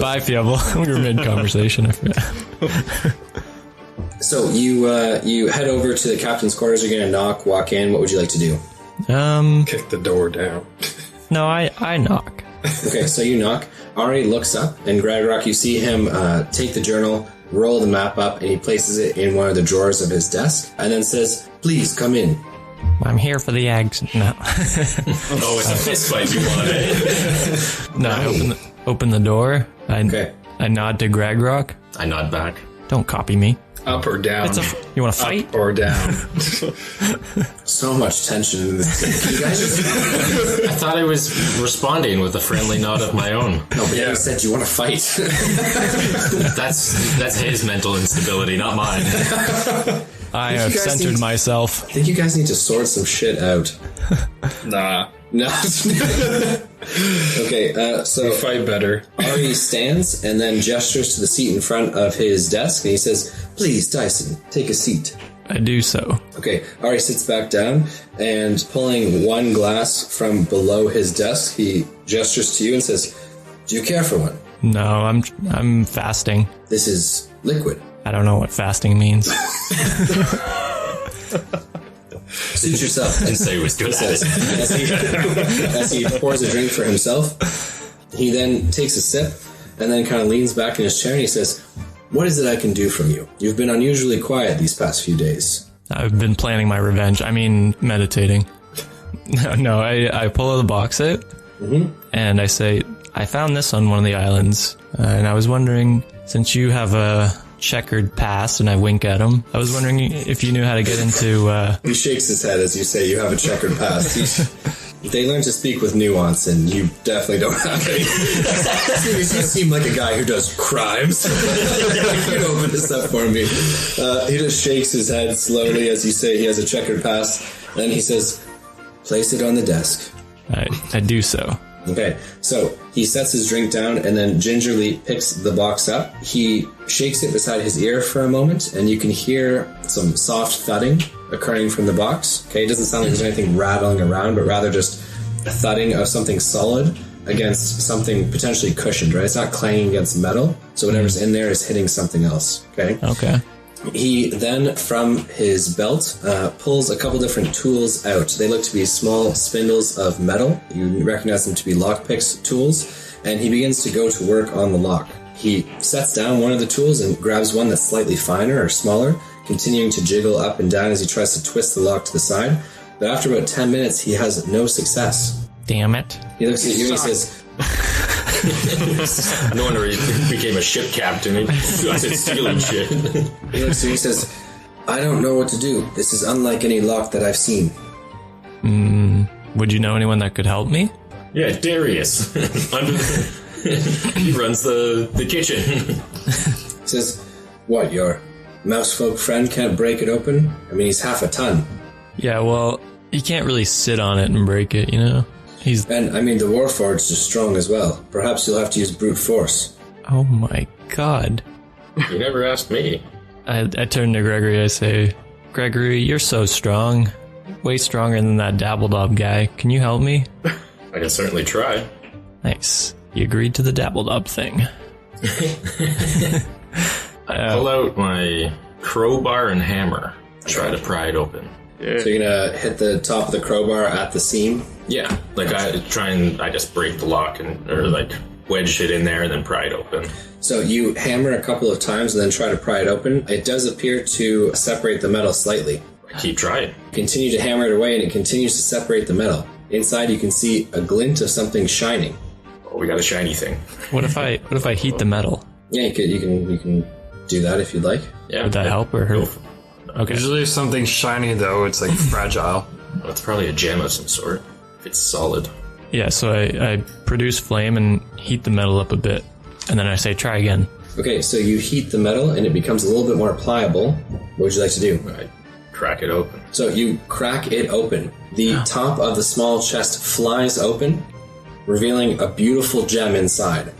Bye, Fievel. We were mid-conversation, I forgot. So you head over to the captain's quarters. You're going to knock, walk in. What would you like to do? Kick the door down. No, I knock. Okay, so you knock. Ari looks up, and Gragrock, you see him take the journal, roll the map up, and he places it in one of the drawers of his desk, and then says, "Please, come in." I'm here for the eggs. No. Oh, it's a fist fight you want. No, I open the door. I nod to Gragrock. I nod back. Don't copy me. Up or down? You want to fight? Up or down? So much tension in this. You guys I thought I was responding with a friendly nod of my own. No, but you said you want to fight. That's his mental instability, not mine. I have centered myself. I think you guys need to sort some shit out. Nah. No. Okay, so we fight better. Ari stands and then gestures to the seat in front of his desk, and he says, "Please, Dyson, take a seat." I do so. Okay, Ari sits back down, and pulling one glass from below his desk, he gestures to you and says, "Do you care for one?" No, I'm fasting. This is liquid. I don't know what fasting means. Suit yourself. And say he was good at it. As he pours a drink for himself, he then takes a sip and then kind of leans back in his chair and he says, "What is it I can do from you? You've been unusually quiet these past few days." I've been planning my revenge. I mean, meditating. No, I pull out the box out, and I say, I found this on one of the islands, and I was wondering, since you have a checkered past, and I wink at him, I was wondering if you knew how to get into... He shakes his head as you say you have a checkered past. They learn to speak with nuance, and you definitely don't have any. You seem like a guy who does crimes. You can open this up for me. He just shakes his head slowly as you say he has a checkered past. Then he says, "Place it on the desk." I do so. Okay, so he sets his drink down and then gingerly picks the box up. He shakes it beside his ear for a moment, and you can hear some soft thudding occurring from the box. Okay, it doesn't sound like there's anything rattling around, but rather just a thudding of something solid against something potentially cushioned, right? It's not clanging against metal, so whatever's in there is hitting something else, okay? Okay. He then, from his belt, pulls a couple different tools out. They look to be small spindles of metal. You recognize them to be lockpicks tools, and he begins to go to work on the lock. He sets down one of the tools and grabs one that's slightly finer or smaller, continuing to jiggle up and down as he tries to twist the lock to the side. But after about 10 minutes, he has no success. Damn it. He looks at you and he says... No wonder he became a ship captain. He started stealing shit. He looks at you and he says, "I don't know what to do. This is unlike any lock that I've seen." Would you know anyone that could help me? Yeah, Darius. He runs the kitchen. He says, "What, your mousefolk friend can't break it open? I mean, he's half a ton." Yeah, well, you can't really sit on it and break it, you know? And, I mean, the Warforged is strong as well. Perhaps you'll have to use brute force. Oh my god. You never asked me. I turn to Gregory, I say, "Gregory, you're so strong. Way stronger than that Dabbledob guy. Can you help me?" I can certainly try. Nice. You agreed to the Dabbledob thing. Pull out my crowbar and hammer. Try to pry it open. So you're gonna hit the top of the crowbar at the seam? Yeah, like I just break the lock or like wedge it in there and then pry it open. So you hammer a couple of times and then try to pry it open. It does appear to separate the metal slightly. Keep trying. Continue to hammer it away and it continues to separate the metal. Inside you can see a glint of something shining. Oh, we got a shiny thing. What if I heat the metal? Yeah, you can do that if you'd like. Yeah, Would that help or hurt? Okay. Usually if something's shiny, though, it's like fragile. Well, it's probably a gem of some sort. If it's solid. Yeah, so I produce flame and heat the metal up a bit. And then I say, try again. Okay, so you heat the metal and it becomes a little bit more pliable. What would you like to do? I crack it open. So you crack it open. The top of the small chest flies open, revealing a beautiful gem inside.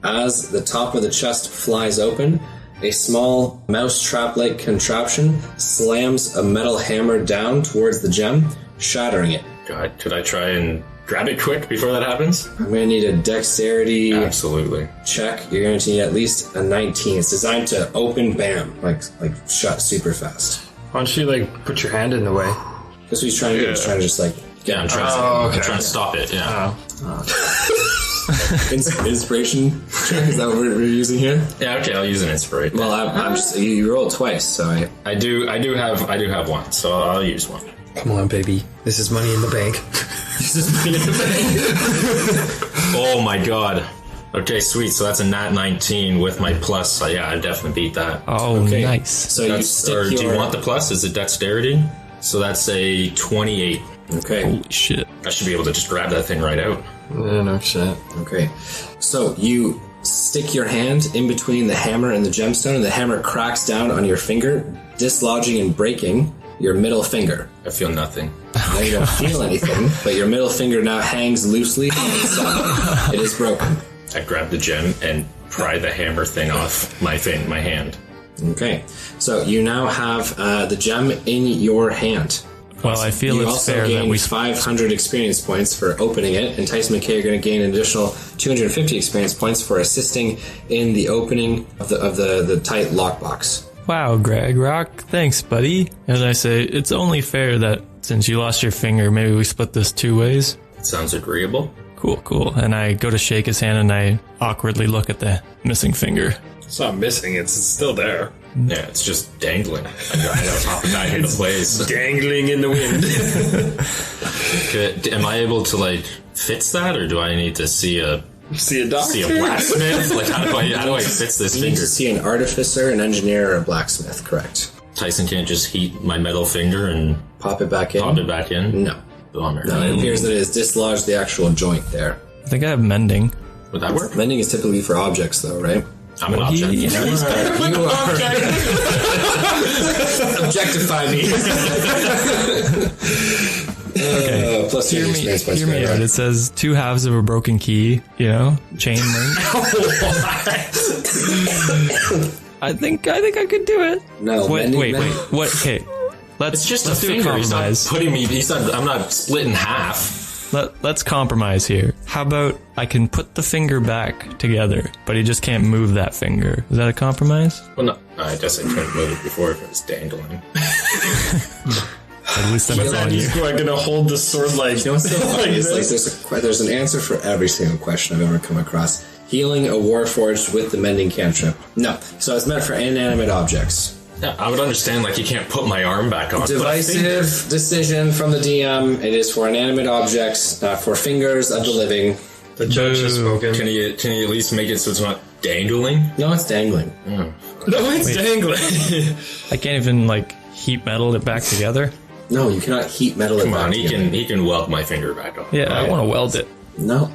As the top of the chest flies open, a small mouse-trap-like contraption slams a metal hammer down towards the gem, shattering it. God, could I try and grab it quick before that happens? I'm going to need a dexterity Absolutely. check. You're going to need at least a 19. It's designed to open, bam, like shut super fast. Why don't you, like, put your hand in the way? That's what he's trying to do. He's trying to just, like... Yeah, I'm trying, I'm trying to stop it, yeah. Inspiration check, is that what we're using here? Yeah, okay, I'll use an inspiration. Well, I'm just... You rolled twice, so I do have one, so I'll use one. Come on, baby. This is money in the bank. This is money in the bank. Oh my god. Okay, sweet. So that's a nat 19 with my plus. So yeah, I definitely beat that. Oh, Okay. nice. So you stick do you want the plus? Is it dexterity? So that's a 28. Okay. Holy shit. I should be able to just grab that thing right out. Yeah, no shit. Okay. So you stick your hand in between the hammer and the gemstone, and the hammer cracks down on your finger, dislodging and breaking your middle finger. I feel nothing. Now you don't feel anything, but your middle finger now hangs loosely on its side. It is broken. I grab the gem and pry the hammer thing off my hand. Okay. So you now have the gem in your hand. Well, I feel You it's also fair that gain we 500 experience points for opening it, and Tyson McKay, you're going to gain an additional 250 experience points for assisting in the opening of the tight lockbox. Wow, Greg Rock, thanks, buddy. And I say, it's only fair that since you lost your finger, maybe we split this 2 ways. Sounds agreeable. Cool. And I go to shake his hand and I awkwardly look at the missing finger. It's not missing, it's still there. Yeah, it's just dangling. I gotta pop it back into place. Dangling in the wind. Am I able to, like, fix that, or do I need to see a See a blacksmith? Like, how do I fix this You need finger? to see an artificer, an engineer, or a blacksmith, correct? Tyson can't just heat my metal finger and Pop it back in? pop it back in? No. Bummer. No, it appears that it has dislodged the actual joint there. I think I have mending. Would that work? Mending is typically for objects, though, right? I'm an object. You are. Objectify me. Plus Hear 2 me, experience points. hear me out. It says 2 halves of a broken key, chain link. I think I could do it. No, Wait. mending- What? Okay. It's just let's a do a finger. He's not compromise. putting me. I'm not split in half. Let's compromise here. How about I can put the finger back together, but he just can't move that finger? Is that a compromise? Well, no. I guess I couldn't move it before if it was dangling. At least I'm on you. He's gonna hold the sword like... You know what's so funny is like there's an answer for every single question I've ever come across. Healing a warforged with the mending cantrip. No. So it's meant for inanimate objects. Yeah, I would understand, like, you can't put my arm back on. Divisive decision from the DM. It is for inanimate objects, for fingers of the living. The judge has spoken. Can you at least make it so it's not dangling? No, it's dangling. No, it's dangling. I can't even heat metal it back together. No, you cannot heat metal. Come on, he can weld my finger back on. Yeah, I want to weld it. No.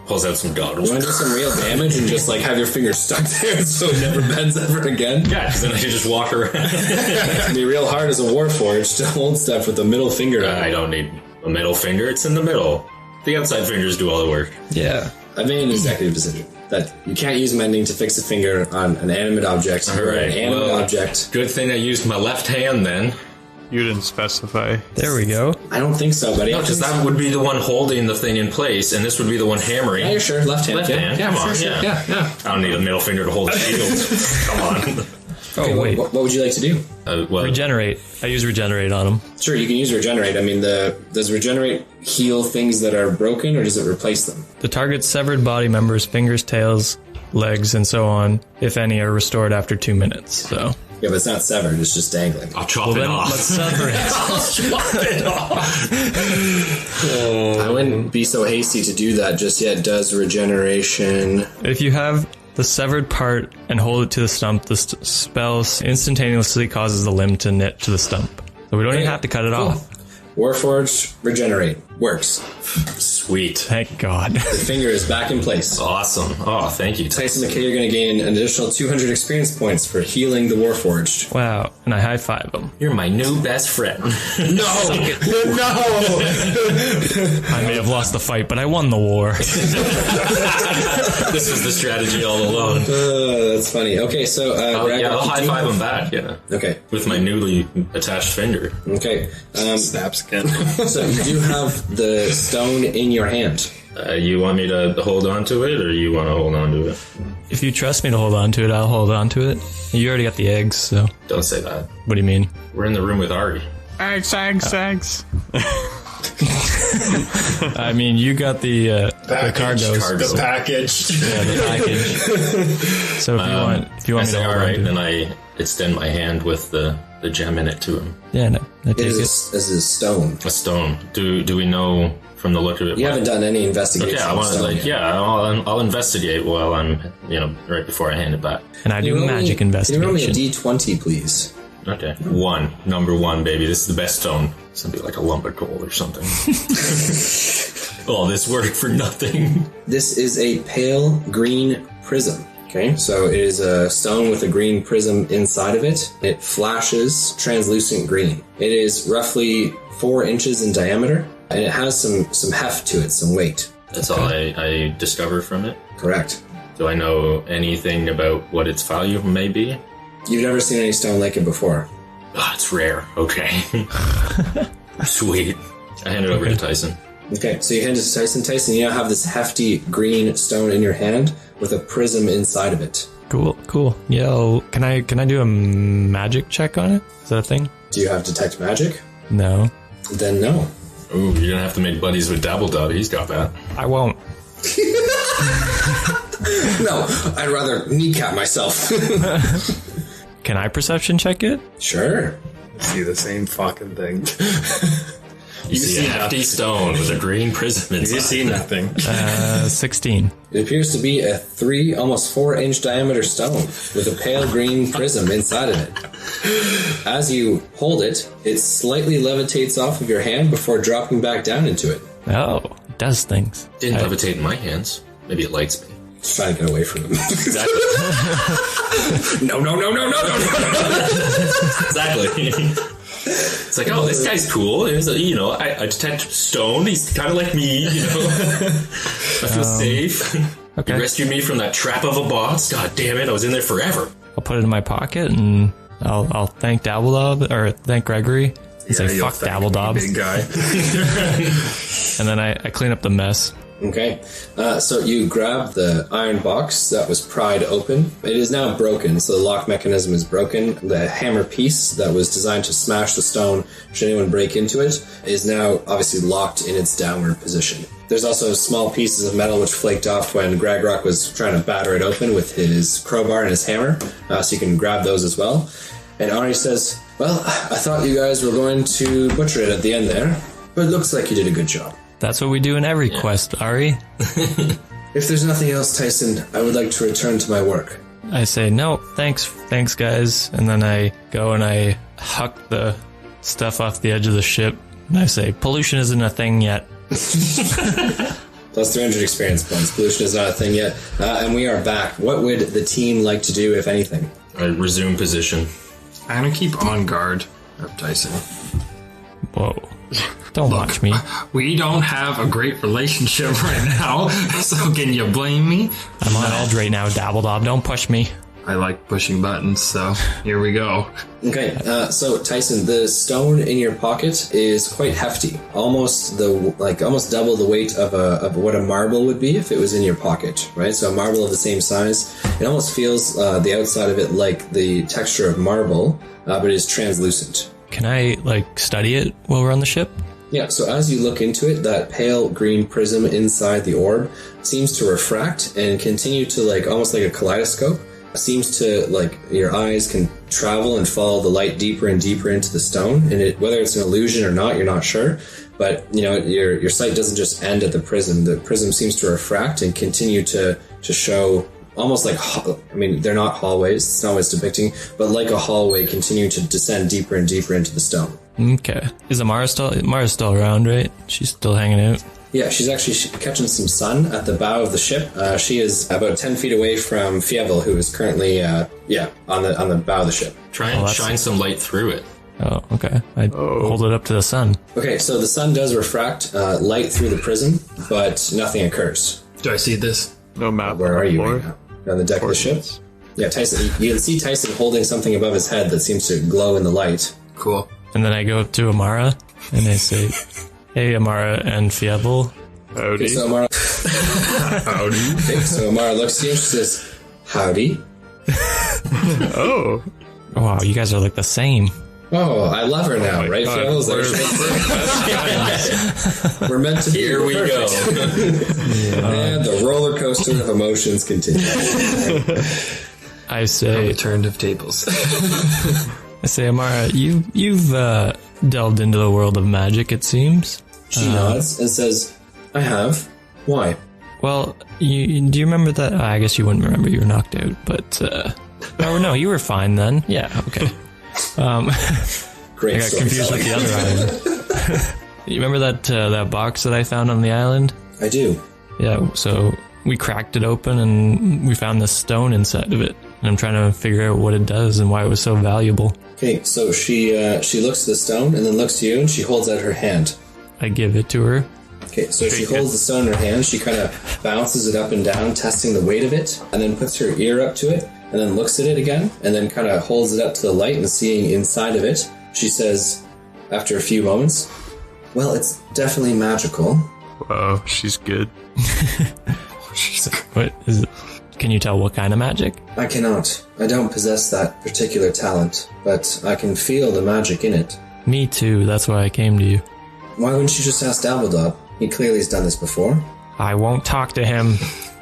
Pulls out some goggles. You want to do some real damage and just have your finger stuck there so it never bends ever again? Yeah, because then I can just walk around. It'd be real hard as a warforged to hold stuff with the middle finger. I don't need a middle finger. It's in the middle. The outside fingers do all the work. Yeah. I made an executive decision that you can't use mending to fix a finger on an animate object. All right, An animate well, object. Good thing I used my left hand then. You didn't specify. There we go. I don't think so, buddy. No, because that would be the one holding the thing in place, and this would be the one hammering. Yeah, you're sure. Left hand. Left hand. Yeah, Come on. sure. Yeah. Yeah. I don't need a middle finger to hold the shield. Come on. Oh, wait. What would you like to do? Well, Regenerate. I use regenerate on him. Sure, you can use regenerate. I mean, does regenerate heal things that are broken, or does it replace them? The target's severed body members, fingers, tails, legs, and so on, if any, are restored after 2 minutes. So. Yeah, but it's not severed. It's just dangling. I'll chop Well, it then off. let's sever it. I'll chop it off. I wouldn't be so hasty to do that just yet. Does regeneration... If you have the severed part and hold it to the stump, the spell instantaneously causes the limb to knit to the stump. So we don't even have to cut it off. Warforged, regenerate. Works. Sweet. Thank God. The finger is back in place. Awesome. Oh, thank you. Tyson McKay, you're going to gain an additional 200 experience points for healing the Warforged. Wow. And I high five him. You're my new best friend. No! I may have lost the fight, but I won the war. This was the strategy all along. That's funny. Okay, so... Greg, Yeah, I'll you high do five have- him back, yeah. Okay. With my newly attached finger. Okay. Snaps again. So you do have the stone in your hand. You want me to hold on to it, or you want to hold on to it? If you trust me to hold on to it, I'll hold on to it. You already got the eggs, so Don't say that. what do you mean? We're in the room with Ari. Eggs. I mean, you got the cargos. Cargo. Package. Yeah, the package. So if you want I me say, to hold all on right, to it. and I extend my hand with the gem in it to him. Yeah, no, I It take it. is a stone. A stone. Do we know from the look of it? You haven't done any investigation. Okay, I on want to stone yet. I'll investigate while I'm right before I hand it back. And I do Can you roll magic me- Can you roll me a investigation. D20, please? Okay, number one, baby. This is the best stone. It's gonna be like a lump of coal or something. All this work for nothing. This is a pale green prism. Okay, so it is a stone with a green prism inside of it. It flashes translucent green. It is roughly 4 inches in diameter, and it has some heft to it, some weight. That's all I discover from it. Correct. Do I know anything about what its value may be? You've never seen any stone like it before. Ah, it's rare. Okay. Sweet. I hand it over to Tyson. Okay, so you hand it to Tyson. Tyson, you now have this hefty green stone in your hand with a prism inside of it. Cool. Yo, can I do a magic check on it? Is that a thing? Do you have detect magic? No. Then no. Ooh, you're gonna have to make buddies with Dabbledob. He's got that. I won't. No, I'd rather kneecap myself. Can I perception check it? Sure. See the same fucking thing. You see a hefty stone with a green prism inside. You see nothing. 16. It appears to be a 3, almost 4-inch diameter stone with a pale green prism inside of it. As you hold it, it slightly levitates off of your hand before dropping back down into it. Oh, it does things. Didn't levitate in my hands. Maybe it lights me. Just trying to get away from him. Exactly. No. Exactly. It's like, oh, this guy's cool. It was, I detect stone. He's kind of like me, I feel safe. Okay. You rescued me from that trap of a boss. God damn it, I was in there forever. I'll put it in my pocket and I'll thank Dabbledob or thank Gregory and say fuck Dabbledob. Big guy. And then I clean up the mess. Okay, so you grab the iron box that was pried open. It is now broken, so the lock mechanism is broken. The hammer piece that was designed to smash the stone should anyone break into it is now obviously locked in its downward position. There's also small pieces of metal which flaked off when Gragrock was trying to batter it open with his crowbar and his hammer, so you can grab those as well. And Ari says, well, I thought you guys were going to butcher it at the end there, but it looks like you did a good job. That's what we do in every quest, Ari. If there's nothing else, Tyson, I would like to return to my work. I say, no, thanks guys. And then I go and I huck the stuff off the edge of the ship. And I say, pollution isn't a thing yet. Plus 300 experience points. Pollution is not a thing yet. And we are back. What would the team like to do, if anything? I resume position. I'm gonna keep on guard of Tyson. Whoa. Don't watch me. We don't have a great relationship right now, so can you blame me? I'm on edge right now, Dabbledob. Don't push me. I like pushing buttons, so here we go. Okay, so Tyson, the stone in your pocket is quite hefty, almost double the weight of what a marble would be if it was in your pocket, right? So a marble of the same size. It almost feels the outside of it like the texture of marble, but it is translucent. Can I study it while we're on the ship? Yeah, so as you look into it, that pale green prism inside the orb seems to refract and continue to almost like a kaleidoscope. Seems to your eyes can travel and follow the light deeper and deeper into the stone, and whether it's an illusion or not, you're not sure. But your sight doesn't just end at the prism. The prism seems to refract and continue to show almost like they're not hallways. It's not what it's depicting, but like a hallway, continue to descend deeper and deeper into the stone. Okay. Is Amara's still around, right? She's still hanging out. Yeah, she's actually catching some sun at the bow of the ship. She is about 10 feet away from Fievel, who is currently, on the bow of the ship. Try and shine some light through it. Oh, okay. I hold it up to the sun. Okay, so the sun does refract light through the prism, but nothing occurs. Do I see this? No map. Where are you Floor. right now? You're on the deck of the ship? Yeah, Tyson. You can see Tyson holding something above his head that seems to glow in the light. Cool. And then I go up to Amara and I say, hey, Amara and Fievel. Howdy. Okay, so Amara, Howdy. okay, so Amara looks at you and she says, howdy. Oh. Wow, you guys are like the same. Oh, I love her now, right? God, Fievel's like, we're meant to be. Here we go. And the roller coaster of emotions continues. I say, Return of tables. Amara, you've delved into the world of magic, it seems. She nods and says, I have. Why? Well, do you remember that? I guess you wouldn't remember. You were knocked out, but no, you were fine then. Yeah, okay. Great I got story confused telling. with the other island. You remember that box that I found on the island? I do. Yeah. So we cracked it open and we found this stone inside of it. And I'm trying to figure out what it does and why it was so valuable. Okay, so she looks at the stone and then looks to you and she holds out her hand. I give it to her. Okay, so she holds the stone in her hand, she kind of bounces it up and down, testing the weight of it, and then puts her ear up to it, and then looks at it again, and then kind of holds it up to the light and seeing inside of it. She says, after a few moments, Well, it's definitely magical. Wow, she's good. What is it? Can you tell what kind of magic? I cannot. I don't possess that particular talent, but I can feel the magic in it. Me too, that's why I came to you. Why wouldn't you just ask Dabbledob? He clearly has done this before. I won't talk to him.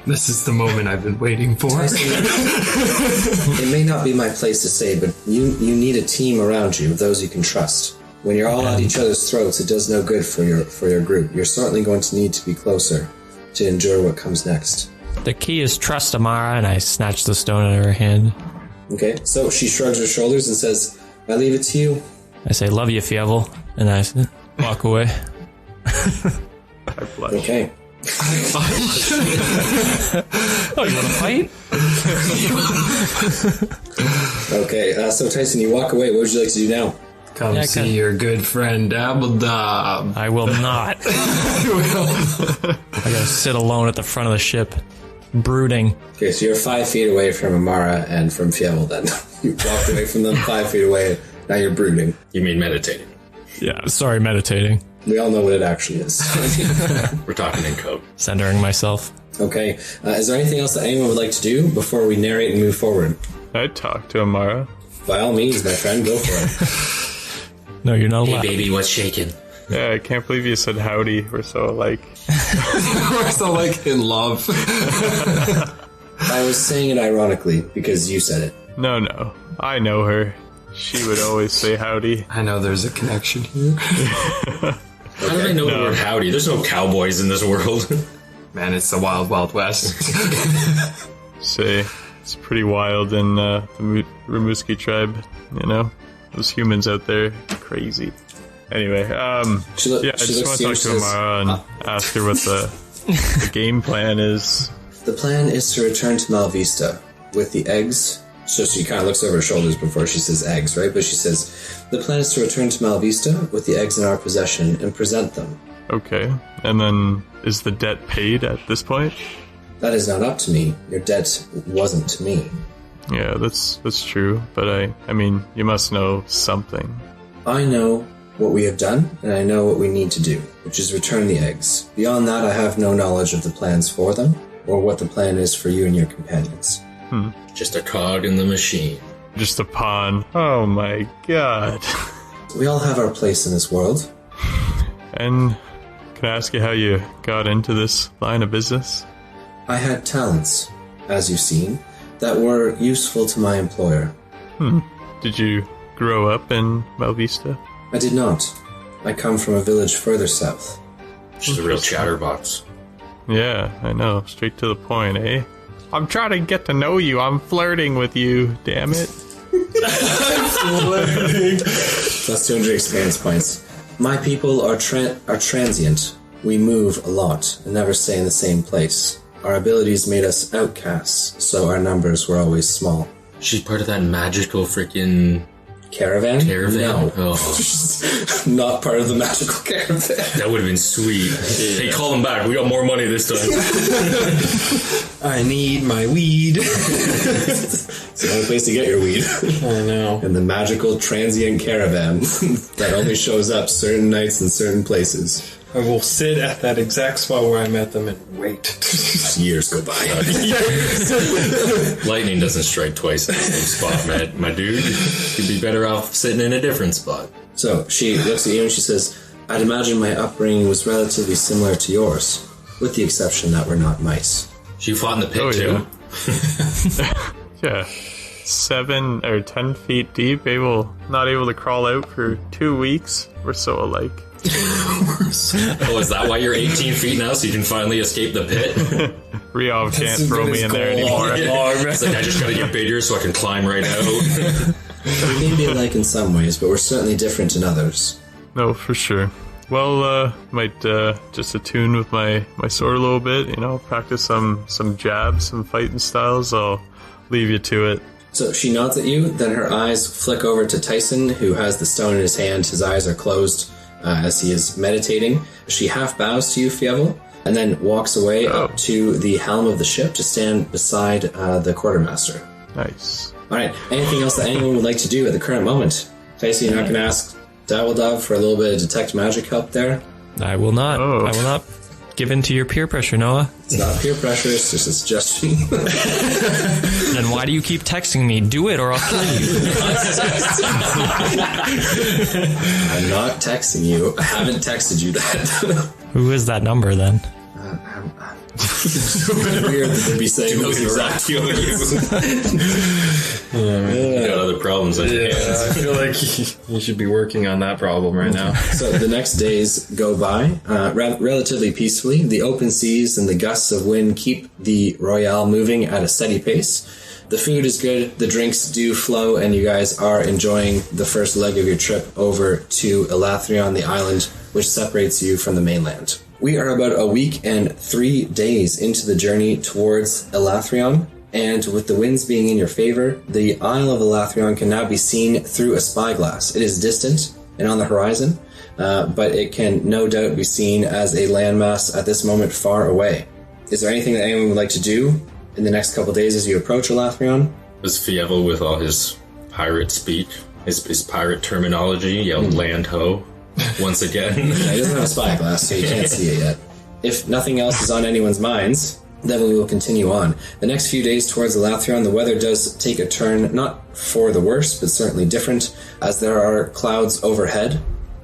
This is the moment I've been waiting for. It may not be my place to say, but you need a team around you of those you can trust. When you're all at each other's throats, it does no good for your group. You're certainly going to need to be closer to endure what comes next. The key is trust, Amara, and I snatch the stone out of her hand. Okay, so she shrugs her shoulders and says, I leave it to you. I say, love you, Fievel, and I walk away. I blush. Okay. Oh, you want to fight? Okay, so Tyson, you walk away. What would you like to do now? Come Yeah, see your good friend Dabbledob. I will not. I gotta sit alone at the front of the ship, brooding. Okay, so you're 5 feet away from Amara and from Fievel then. You walked away from them 5 feet away. Now you're brooding. You mean meditating? Yeah, sorry, meditating. We all know what it actually is. We're talking in code. Centering myself. Okay, is there anything else that anyone would like to do before we narrate and move forward? I'd talk to Amara. By all means, my friend, go for it. No, you're not allowed. Hey, baby, what's shaking? Yeah, I can't believe you said howdy. We're so alike. We're so like in love. I was saying it ironically because you said it. No. I know her. She would always say howdy. I know there's a connection here. How do I know the word howdy? There's no cowboys in this world. Man, it's the wild, wild west. Say, it's pretty wild in the Rimouski tribe, you know? Those humans out there, crazy. Anyway, I just want to talk to Amara and ask her what the game plan is. The plan is to return to Malvesta with the eggs. So she kind of looks over her shoulders before she says eggs, right? But she says, the plan is to return to Malvesta with the eggs in our possession and present them. Okay, and then is the debt paid at this point? That is not up to me. Your debt wasn't to me. Yeah, that's true, but I mean, you must know something. I know what we have done, and I know what we need to do, which is return the eggs. Beyond that, I have no knowledge of the plans for them, or what the plan is for you and your companions. Just a cog in the machine. Just a pawn. Oh my god. We all have our place in this world. And can I ask you how you got into this line of business? I had talents, as you've seen, that were useful to my employer. Did you grow up in Malvesta? I did not. I come from a village further south. Just a real chatterbox. Yeah, I know. Straight to the point, eh? I'm trying to get to know you. I'm flirting with you, damn it. Plus 200 experience points. My people are transient. We move a lot and never stay in the same place. Our abilities made us outcasts, so our numbers were always small. She's part of that magical freaking Caravan? No. Oh, Not part of the magical caravan. that would have been sweet. Hey, call him back. We got more money this time. I need my weed. It's the only place to get your weed. I know. And the magical transient caravan that only shows up certain nights in certain places. I will sit at that exact spot where I met them and wait. Years go by. Lightning doesn't strike twice in the same spot, man. My dude. You'd be better off sitting in a different spot. So she looks at you and she says, I'd imagine my upbringing was relatively similar to yours, with the exception that we're not mice. She fought in the pit, Oh, too. Yeah. 7 or 10 feet deep, not able to crawl out for 2 weeks. We're so alike. Oh, is that why you're 18 feet now, so you can finally escape the pit? Riov can't throw me in there anymore. It's like, I just gotta get bigger so I can climb right out. We may be alike in some ways, but we're certainly different in others. No, for sure. Well, might just attune with my sword a little bit, practice some jabs, some fighting styles. I'll leave you to it. So she nods at you, then her eyes flick over to Tyson, who has the stone in his hand. His eyes are closed as he is meditating. She half bows to you, Fievel, and then walks away up to the helm of the ship to stand beside the quartermaster. Nice. Alright, anything else that anyone would like to do at the current moment? Tyson, you're not going to ask Dabbledog for a little bit of detect magic help there. I will not. Oh. I will not give in to your peer pressure, Noah. It's not peer pressure, it's just a suggestion. Then why do you keep texting me? Do it or I'll kill you. I'm not texting you. I haven't texted you that. Who is that number then? It's weird that they'd be saying those exact feelings. You got other problems on your Yeah, hands. I feel like you should be working on that problem right now. So the next days go by relatively peacefully. The open seas and the gusts of wind keep the Royale moving at a steady pace. The food is good, the drinks do flow, and you guys are enjoying the first leg of your trip over to Elathrion, the island which separates you from the mainland. We are about a week and 3 days into the journey towards Elathrion, and with the winds being in your favor, the Isle of Elathrion can now be seen through a spyglass. It is distant and on the horizon, but it can no doubt be seen as a landmass at this moment far away. Is there anything that anyone would like to do in the next couple days as you approach Elathrion? Was Fievel with all his pirate speak, his pirate terminology, yelled land ho once again? He doesn't have a spyglass, so you can't see it yet. If nothing else is on anyone's minds, then we will continue on. The next few days towards Elathrion, the weather does take a turn, not for the worse, but certainly different, as there are clouds overhead,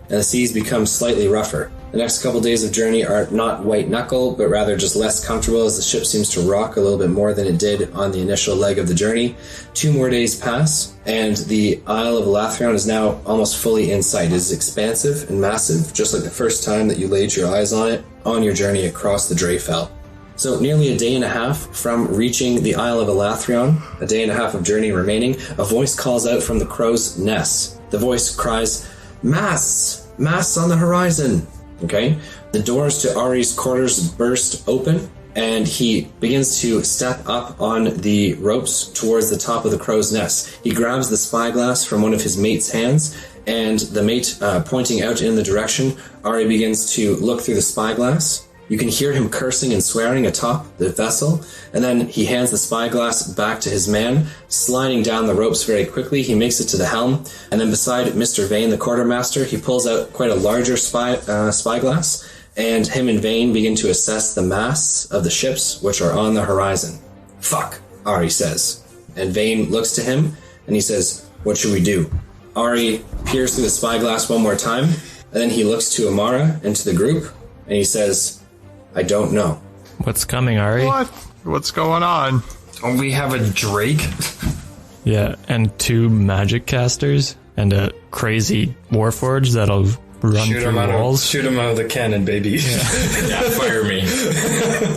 and the seas become slightly rougher. The next couple days of journey are not white knuckle, but rather just less comfortable as the ship seems to rock a little bit more than it did on the initial leg of the journey. 2 more days pass, and the Isle of Elathrion is now almost fully in sight. It is expansive and massive, just like the first time that you laid your eyes on it on your journey across the Dreyfell. So nearly a day and a half from reaching the Isle of Elathrion, a day and a half of journey remaining, a voice calls out from the crow's nest. The voice cries, "Masts! Masts on the horizon!" Okay? The doors to Ari's quarters burst open, and he begins to step up on the ropes towards the top of the crow's nest. He grabs the spyglass from one of his mate's hands, and the mate pointing out in the direction, Ari begins to look through the spyglass. You can hear him cursing and swearing atop the vessel, and then he hands the spyglass back to his man, sliding down the ropes very quickly. He makes it to the helm, and then beside Mr. Vane, the quartermaster, he pulls out quite a larger spyglass, and him and Vane begin to assess the masts of the ships which are on the horizon. "Fuck," Ari says. And Vane looks to him, and he says, "What should we do?" Ari peers through the spyglass one more time, and then he looks to Amara and to the group, and he says, "I don't know." What's coming, Ari? What? What's going on? Don't we have a Drake? Yeah, and 2 magic casters and a crazy warforge that'll run Shoot through him out walls. of the cannon, baby. Yeah, fire me.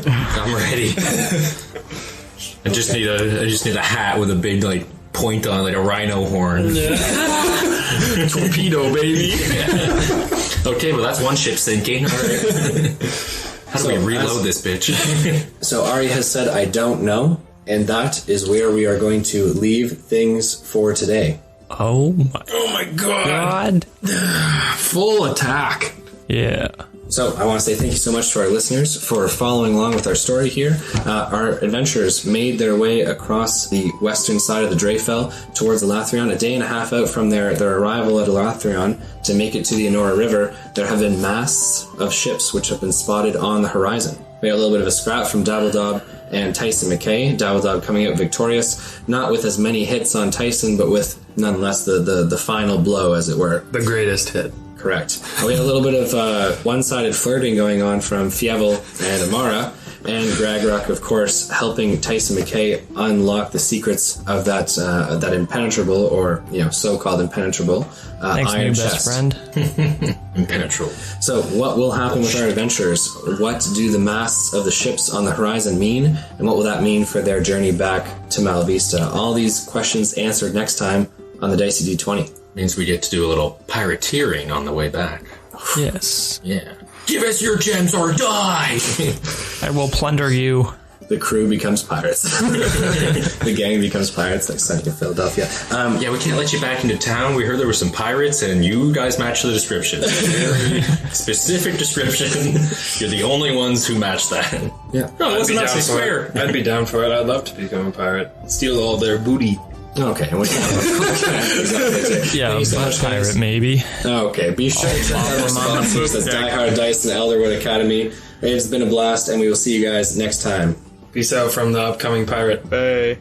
I'm ready. I just need a hat with a big point on, like a rhino horn. Torpedo, baby. Okay, well that's one ship sinking. All right. How do we reload this bitch? So Ari has said, "I don't know," and that is where we are going to leave things for today. Oh my god. Full attack. Yeah. So I want to say thank you so much to our listeners for following along with our story here. Our adventurers made their way across the western side of the Dreyfell towards Elathrion, a day and a half out from their arrival at Elathrion to make it to the Enora River. There have been masts of ships which have been spotted on the horizon. We had a little bit of a scrap from Dabbledob and Tyson McKay. Dabbledob coming out victorious, not with as many hits on Tyson, but with nonetheless the final blow, as it were. The greatest hit. Correct. We had a little bit of one-sided flirting going on from Fievel and Amara, and Gragrock, of course, helping Tyson McKay unlock the secrets of that impenetrable, or so-called impenetrable, Thanks, iron new chest. best friend. Impenetrable. So, what will happen with our adventurers? What do the masts of the ships on the horizon mean, and what will that mean for their journey back to Malvesta? All these questions answered next time on the Dicey D20. Means we get to do a little pirateering on the way back. Yes. Yeah. Give us your gems or die! I will plunder you. The crew becomes pirates. The gang becomes pirates, like Sunny in Philadelphia. Yeah, we can't let you back into town. We heard there were some pirates, and you guys match the description. Very specific description. You're the only ones who match that. Yeah. No, it I'd be wasn't down actually for square. it. I'd be down for it. I'd love to become a pirate. Steal all their booty. Okay, and what kind of Yeah, Thank you so a much, pirate guys. maybe. Okay, be sure to check out our sponsors. That's Die Hard Dice and Elderwood Academy. It's been a blast, and we will see you guys next time. Peace out from the upcoming pirate. Hey,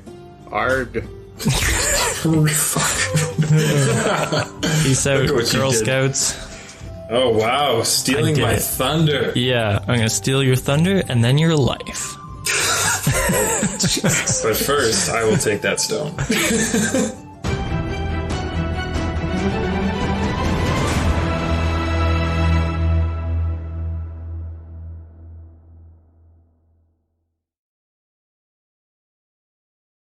arg. Peace out, what you Girl did. Scouts. Oh wow, stealing did my it. thunder. Yeah, I'm gonna steal your thunder and then your life. But first, I will take that stone.